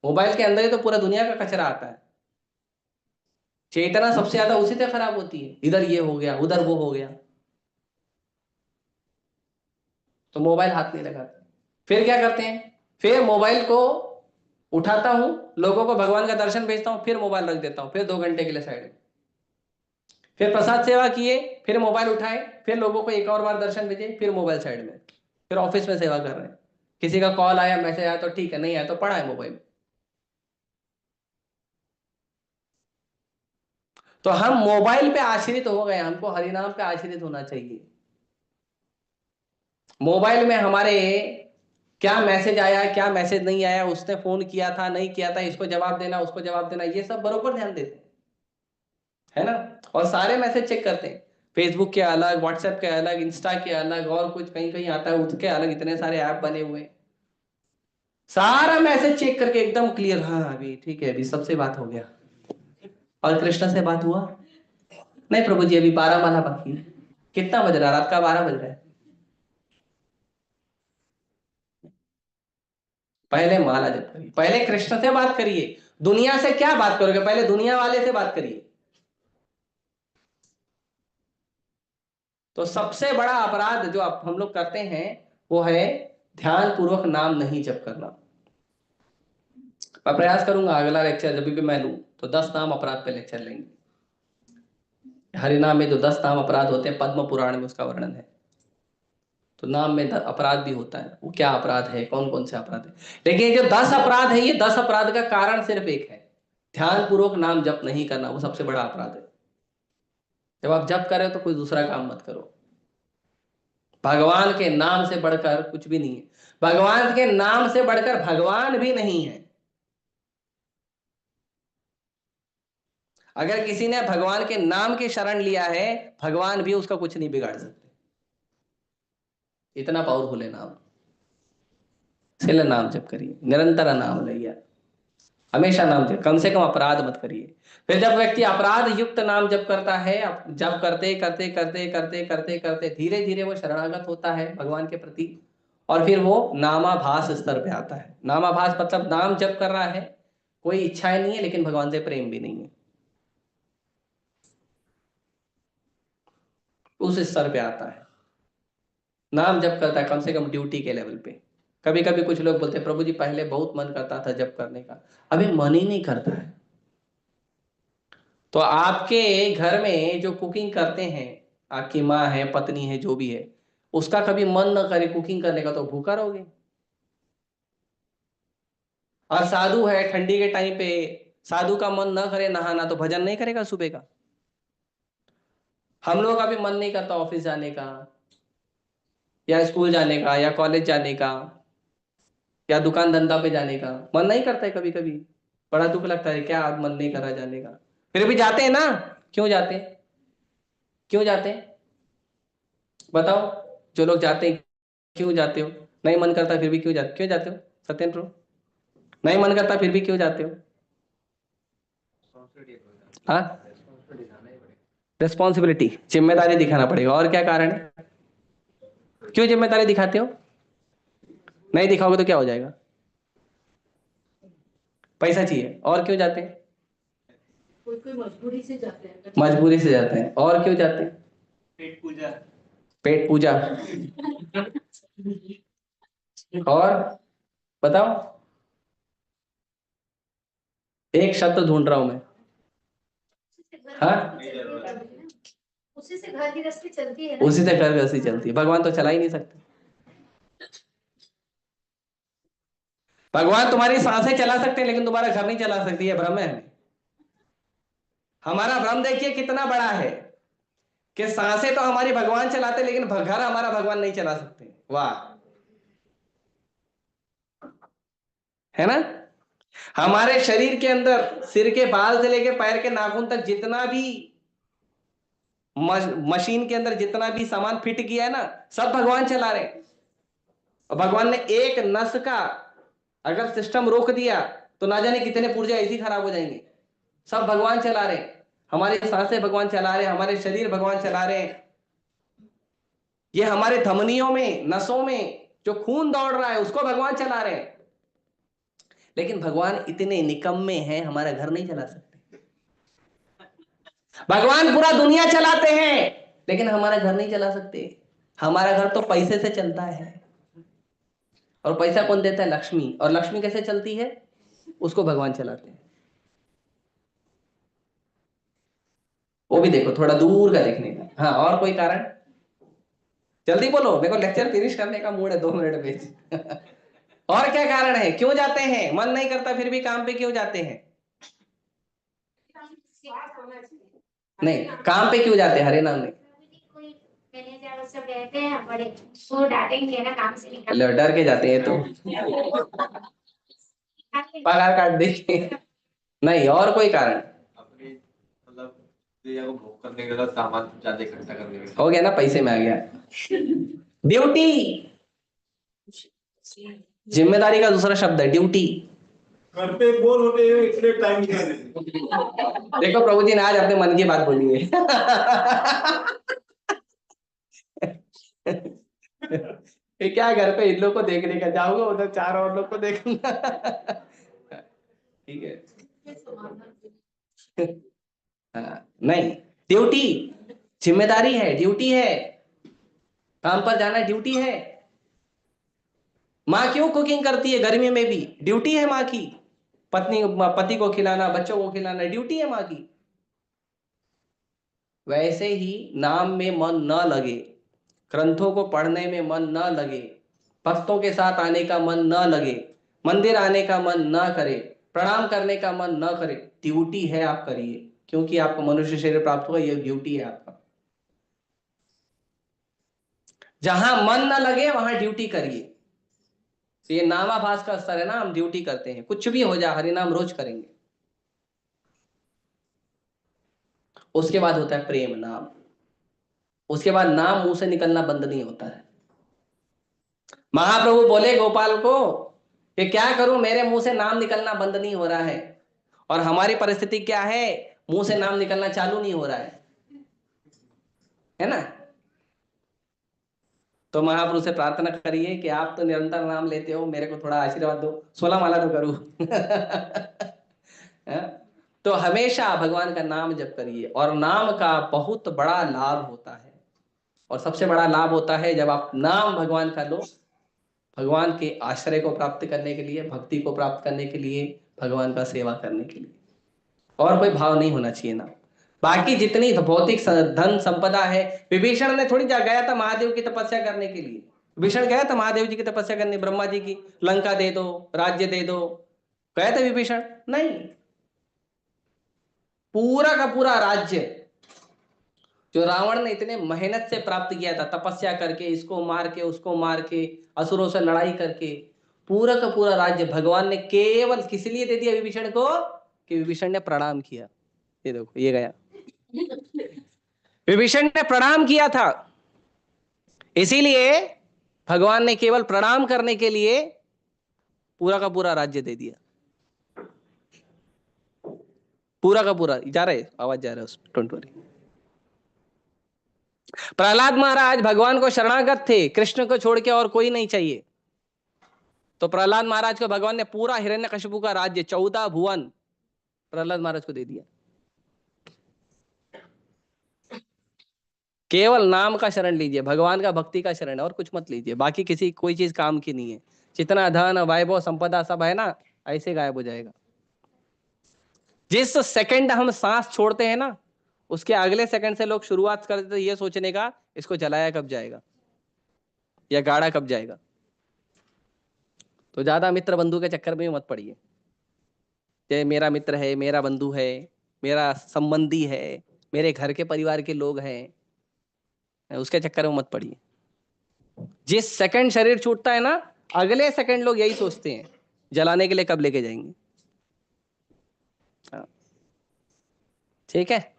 मोबाइल के अंदर ही तो पूरा दुनिया का कचरा आता है। चेतना सबसे ज्यादा उसी से खराब होती है, इधर ये हो गया, उधर वो हो गया, तो मोबाइल हाथ नहीं लगाते। फिर क्या करते हैं, फिर मोबाइल को उठाता हूं, लोगों को भगवान का दर्शन भेजता हूं, फिर मोबाइल रख देता हूं, फिर 2 घंटे के लिए साइड में। फिर प्रसाद सेवा किए, फिर मोबाइल उठाए, फिर लोगों को एक और बार दर्शन भेजे, फिर मोबाइल साइड में। फिर ऑफिस में सेवा कर रहे हैं, किसी का कॉल आया, मैसेज आया तो ठीक है, नहीं आया तो पड़ा है मोबाइल। तो हम मोबाइल पे आश्रित हो गए, हमको हरिनाम पे आश्रित होना चाहिए। मोबाइल में हमारे क्या मैसेज आया, क्या मैसेज नहीं आया, उसने फोन किया था नहीं किया था, इसको जवाब देना, उसको जवाब देना, ये सब बरोबर ध्यान देते हैं, है ना। और सारे मैसेज चेक करते हैं, फेसबुक के अलग, व्हाट्सएप के अलग, इंस्टा के अलग, और कुछ कहीं कहीं आता है उसके अलग, इतने सारे ऐप बने हुए हैं। सारा मैसेज चेक करके एकदम क्लियर, हाँ अभी ठीक है, अभी सबसे बात हो गया। और कृष्ण से बात हुआ? नहीं प्रभु जी, अभी 12 माला बाकी है। कितना बज रहा है? रात का 12 बज रहा है। पहले माला जप करिए, पहले कृष्ण से बात करिए। दुनिया से क्या बात करोगे, पहले दुनिया वाले से बात करिए। तो सबसे बड़ा अपराध जो हम लोग करते हैं वो है ध्यान पूर्वक नाम नहीं जप करना। मैं प्रयास करूंगा अगला लेक्चर जब भी मैं लूं तो 10 नाम अपराध पे लेक्चर लेंगे। हरि नाम में जो 10 नाम अपराध होते हैं, पद्म पुराण में उसका वर्णन है। तो नाम में अपराध भी होता है, वो क्या अपराध है, कौन कौन से अपराध है। लेकिन ये जो 10 अपराध है, ये 10 अपराध का कारण सिर्फ एक है, ध्यान पूर्वक नाम जप नहीं करना, वो सबसे बड़ा अपराध है। जब आप जप कर रहे हो तो कोई दूसरा काम मत करो। भगवान के नाम से बढ़कर कुछ भी नहीं है, भगवान के नाम से बढ़कर भगवान भी नहीं है। अगर किसी ने भगवान के नाम की शरण लिया है, भगवान भी उसका कुछ नहीं बिगाड़ सकते। इतना पावरफुल है नाम। इसलिए नाम जप करिए, निरंतर नाम लइए, हमेशा नाम जप, कम से कम अपराध मत करिए। फिर जब व्यक्ति अपराध युक्त नाम जप करता है, जप करते करते करते करते करते करते धीरे धीरे वो शरणागत होता है भगवान के प्रति, और फिर वो नामाभास स्तर पे आता है। नामाभास मतलब नाम जप कर रहा है, कोई इच्छाएं नहीं है, लेकिन भगवान से प्रेम भी नहीं है, उस स्तर पे आता है। नाम जप करता है कम से कम ड्यूटी के लेवल पे। कभी कभी कुछ लोग बोलते हैं, प्रभु जी पहले बहुत मन करता था जप करने का, अभी मन ही नहीं करता है। तो आपके घर में जो कुकिंग करते हैं, आपकी माँ है, पत्नी है, जो भी है, उसका कभी मन न करे कुकिंग करने का, तो भूखा रहोगे। और साधु है, ठंडी के टाइम पे साधु का मन न करे नहाना, तो भजन नहीं करेगा सुबह का। हम लोग का भी मन नहीं करता ऑफिस जाने का, या स्कूल जाने का, या कॉलेज जाने का, या दुकान धंधा पे जाने का मन नहीं करता है। कभी कभी बड़ा दुख लगता है, क्या आज मन नहीं करा जाने का, फिर भी जाते हैं ना। क्यों जाते हैं, क्यों जाते हैं बताओ। जो लोग जाते हैं, क्यों जाते हो। नहीं मन करता फिर भी क्यों जाते हो सत्येंद्र, नहीं मन करता फिर भी क्यों जाते हो। हाँ, रिस्पॉन्सिबिलिटी, जिम्मेदारी दिखाना पड़ेगा, और क्या कारण है। क्यों जिम्मेदारी दिखाते हो, नहीं दिखाओगे तो क्या हो जाएगा। पैसा चाहिए, और क्यों जाते हैं। कोई कोई मजबूरी से जाते हैं। मजबूरी से जाते हैं, और क्यों जाते हैं। पेट पूजा। पेट पूजा। और बताओ, एक शब्द ढूंढ रहा हूं मैं। हाँ, उसी से घर गृहस्थी चलती है, उसी से घर गृहस्थी चलती है, भगवान तो चला ही नहीं सकते। भगवान तुम्हारी सांसें चला सकते हैं, लेकिन तुम्हारा घर नहीं चला सकती, है भ्रम है हमें। हमारा भ्रम देखिए कितना बड़ा है, कि सांसें तो हमारी भगवान चलाते, लेकिन घर हमारा भगवान नहीं चला सकते। वाह, है ना। हमारे शरीर के अंदर सिर के बाल से लेकर पैर के नाखून तक जितना भी मशीन के अंदर जितना भी सामान फिट किया है ना, सब भगवान चला रहे हैं। और भगवान ने एक नस का अगर सिस्टम रोक दिया, तो ना जाने कितने पुर्जे ऐसे ही खराब हो जाएंगे। सब भगवान चला रहे हैं, हमारी सांसें भगवान चला रहे हैं, हमारे शरीर भगवान चला रहे हैं। ये हमारे धमनियों में, नसों में जो खून दौड़ रहा है, उसको भगवान चला रहे हैं। लेकिन भगवान इतने निकम्मे हैं, हमारा घर नहीं चला सकते। भगवान पूरा दुनिया चलाते हैं, लेकिन हमारा घर नहीं चला सकते। हमारा घर तो पैसे से चलता है, और पैसा कौन देता है, लक्ष्मी। और लक्ष्मी कैसे चलती है, उसको भगवान चलाते हैं। वो भी देखो, थोड़ा दूर का देखने का। हाँ, और कोई कारण, जल्दी बोलो, मेरे को लेक्चर फिनिश करने का मूड है 2 मिनट में। और क्या कारण है, क्यों जाते हैं, मन नहीं करता फिर भी काम पे क्यों जाते हैं। नहीं, काम पे क्यों जाते हैं, हरे नाम नहीं। मैनेजर सब रहते हैं बड़े, वो डांटेंगे ना काम से निकाल। डर के जाते हैं तो पगार काट देंगे। नहीं, और कोई कारण। अपनी मतलब क्रिया को भोग करने के बाद सामान ज्यादा इकट्ठा करने के हो गया ना, पैसे में आ गया। ड्यूटी, जिम्मेदारी का दूसरा शब्द है ड्यूटी। घर पे बोर होते हैं इसलिए टाइम निकाल देते देखो प्रभु जी ने आज अपने मन की बात बोली है। ये क्या, घर पे इन लोग को देखने का जाऊंगा, उधर 4 और लोग को देखूंगा। ठीक है। हाँ, नहीं, ड्यूटी, जिम्मेदारी है, ड्यूटी है, काम पर जाना ड्यूटी है। माँ क्यों कुकिंग करती है गर्मी में भी, ड्यूटी है माँ की। पति को खिलाना, बच्चों को खिलाना, ड्यूटी है माँ की। वैसे ही नाम में मन न लगे, ग्रंथों को पढ़ने में मन न लगे, भक्तों के साथ आने का मन न लगे, मंदिर आने का मन न करे, प्रणाम करने का मन न करे, ड्यूटी है आप करिए, क्योंकि आपको मनुष्य शरीर प्राप्त हुआ, यह ड्यूटी है आपका। जहां मन न लगे वहां ड्यूटी करिए। तो ये नामाभास का स्तर है ना, हम ड्यूटी करते हैं, कुछ भी हो जाए हरिनाम रोज करेंगे। उसके बाद होता है प्रेम नाम। उसके बाद नाम मुंह से निकलना बंद नहीं होता है। महाप्रभु बोले गोपाल को कि क्या करूं, मेरे मुंह से नाम निकलना बंद नहीं हो रहा है। और हमारी परिस्थिति क्या है, मुंह से नाम निकलना चालू नहीं हो रहा है ना। तो महाप्रभु से प्रार्थना करिए कि आप तो निरंतर नाम लेते हो, मेरे को थोड़ा आशीर्वाद दो, 16 माला तो करूं। तो हमेशा भगवान का नाम जप करिए, और नाम का बहुत बड़ा लाभ होता है। और सबसे बड़ा लाभ होता है जब आप नाम भगवान का लो, भगवान के आश्रय को प्राप्त करने के लिए, भक्ति को प्राप्त करने के लिए, भगवान का सेवा करने के लिए। और कोई भाव नहीं होना चाहिए ना। बाकी जितनी भौतिक धन संपदा है, विभीषण ने थोड़ी जा गया था महादेव की तपस्या करने के लिए। विभीषण गया था महादेव जी की तपस्या करने, ब्रह्मा जी की लंका दे दो, राज्य दे दो, गया था विभीषण? नहीं। पूरा का पूरा राज्य जो रावण ने इतने मेहनत से प्राप्त किया था, तपस्या करके, इसको मार के उसको मार के, असुरों से लड़ाई करके, पूरा का पूरा राज्य भगवान ने केवल किस लिए दे दिया विभीषण को, कि विभीषण ने प्रणाम किया। ये देखो ये गया, विभीषण ने प्रणाम किया था, इसीलिए भगवान ने केवल प्रणाम करने के लिए पूरा का पूरा राज्य दे दिया। पूरा का पूरा जा रहे, आवाज जा रहा है उसमें, डोंट वरी। प्रहलाद महाराज भगवान को शरणागत थे, कृष्ण को छोड़ के और कोई नहीं चाहिए। तो प्रहलाद महाराज को भगवान ने पूरा हिरण्यकशिपु का राज्य, 14 भुवन प्रहलाद महाराज को दे दिया। केवल नाम का शरण लीजिए, भगवान का भक्ति का शरण, और कुछ मत लीजिए, बाकी किसी कोई चीज काम की नहीं है। जितना धन वैभव संपदा सब है ना, ऐसे गायब हो जाएगा। जिस सेकंड हम सांस छोड़ते हैं ना, उसके अगले सेकंड से लोग शुरुआत कर देते ये सोचने का, इसको जलाया कब जाएगा या गाड़ा कब जाएगा। तो ज्यादा मित्र बंधु के चक्कर में मत पड़िए। ये मेरा मित्र है, मेरा बंधु है, मेरा संबंधी है, मेरे घर के परिवार के लोग हैं, उसके चक्कर में मत पड़िए। जिस सेकंड शरीर छूटता है ना, अगले सेकंड लोग यही सोचते हैं जलाने के लिए कब लेके जाएंगे। ठीक है,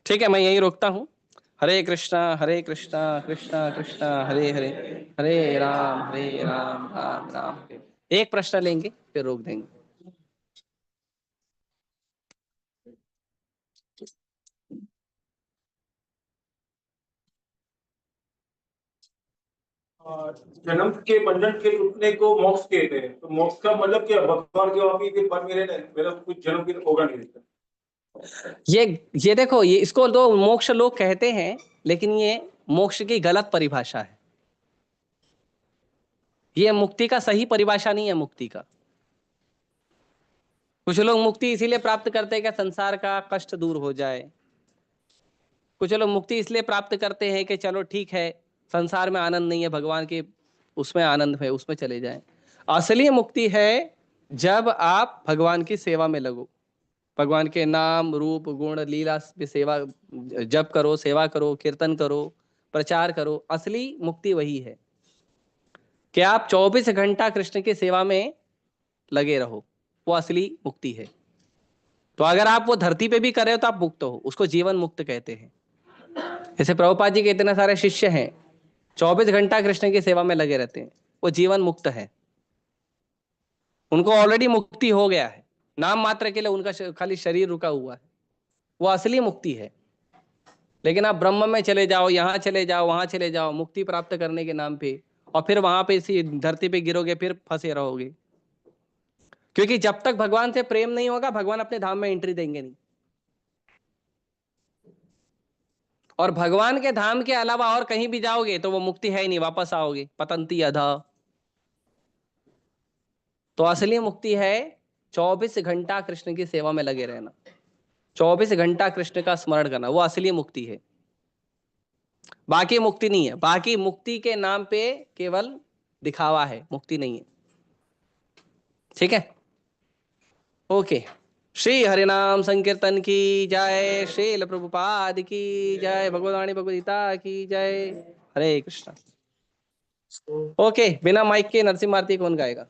ठीक है, मैं यही रोकता हूं। हरे कृष्णा कृष्णा कृष्णा हरे हरे, हरे राम राम राम हरे। एक प्रश्न लेंगे फिर रोक देंगे। जन्म के बंधन के टूटने को मोक्ष कहते हैं। तो मोक्ष का मतलब क्या, भगवान के वहां फिर बन में रहना, मेरा कुछ जन्म फिर होगा नहीं रहता। ये देखो, ये इसको तो मोक्ष लोग कहते हैं, लेकिन ये मोक्ष की गलत परिभाषा है। ये मुक्ति का सही परिभाषा नहीं है मुक्ति का। कुछ लोग मुक्ति इसीलिए प्राप्त करते हैं कि संसार का कष्ट दूर हो जाए। कुछ लोग मुक्ति इसलिए प्राप्त करते हैं कि चलो ठीक है, संसार में आनंद नहीं है, भगवान के उसमें आनंद है, उसमें चले जाएं। असली मुक्ति है जब आप भगवान की सेवा में लगो, भगवान के नाम रूप गुण लीला में सेवा, जप करो, सेवा करो, कीर्तन करो, प्रचार करो। असली मुक्ति वही है कि आप 24 घंटा कृष्ण की सेवा में लगे रहो, वो असली मुक्ति है। तो अगर आप वो धरती पे भी कर रहे हो तो आप मुक्त हो, उसको जीवन मुक्त कहते हैं। जैसे प्रभुपाद जी के इतने सारे शिष्य हैं, 24 घंटा कृष्ण की सेवा में लगे रहते हैं, वो जीवन मुक्त है। उनको ऑलरेडी मुक्ति हो गया है, नाम मात्र के लिए उनका खाली शरीर रुका हुआ है, वो असली मुक्ति है। लेकिन आप ब्रह्म में चले जाओ, यहाँ चले जाओ, वहां चले जाओ, मुक्ति प्राप्त करने के नाम पे, और फिर वहां पे इसी धरती पे गिरोगे, फिर फंसे रहोगे। क्योंकि जब तक भगवान से प्रेम नहीं होगा, भगवान अपने धाम में एंट्री देंगे नहीं। और भगवान के धाम के अलावा और कहीं भी जाओगे तो वो मुक्ति है ही नहीं, वापस आओगे पतंती अधा। तो असली मुक्ति है 24 घंटा कृष्ण की सेवा में लगे रहना, 24 घंटा कृष्ण का स्मरण करना, वो असली मुक्ति है। बाकी मुक्ति नहीं है, बाकी मुक्ति के नाम पे केवल दिखावा है, मुक्ति नहीं है। ठीक है, ओके। श्री हरिनाम संकीर्तन की जय, श्रील प्रभुपाद की जय, भगवद्वाणी भगवदगीता की जय। हरे कृष्णा। ओके, बिना माइक के नरसिम्हा आरती कौन गाएगा?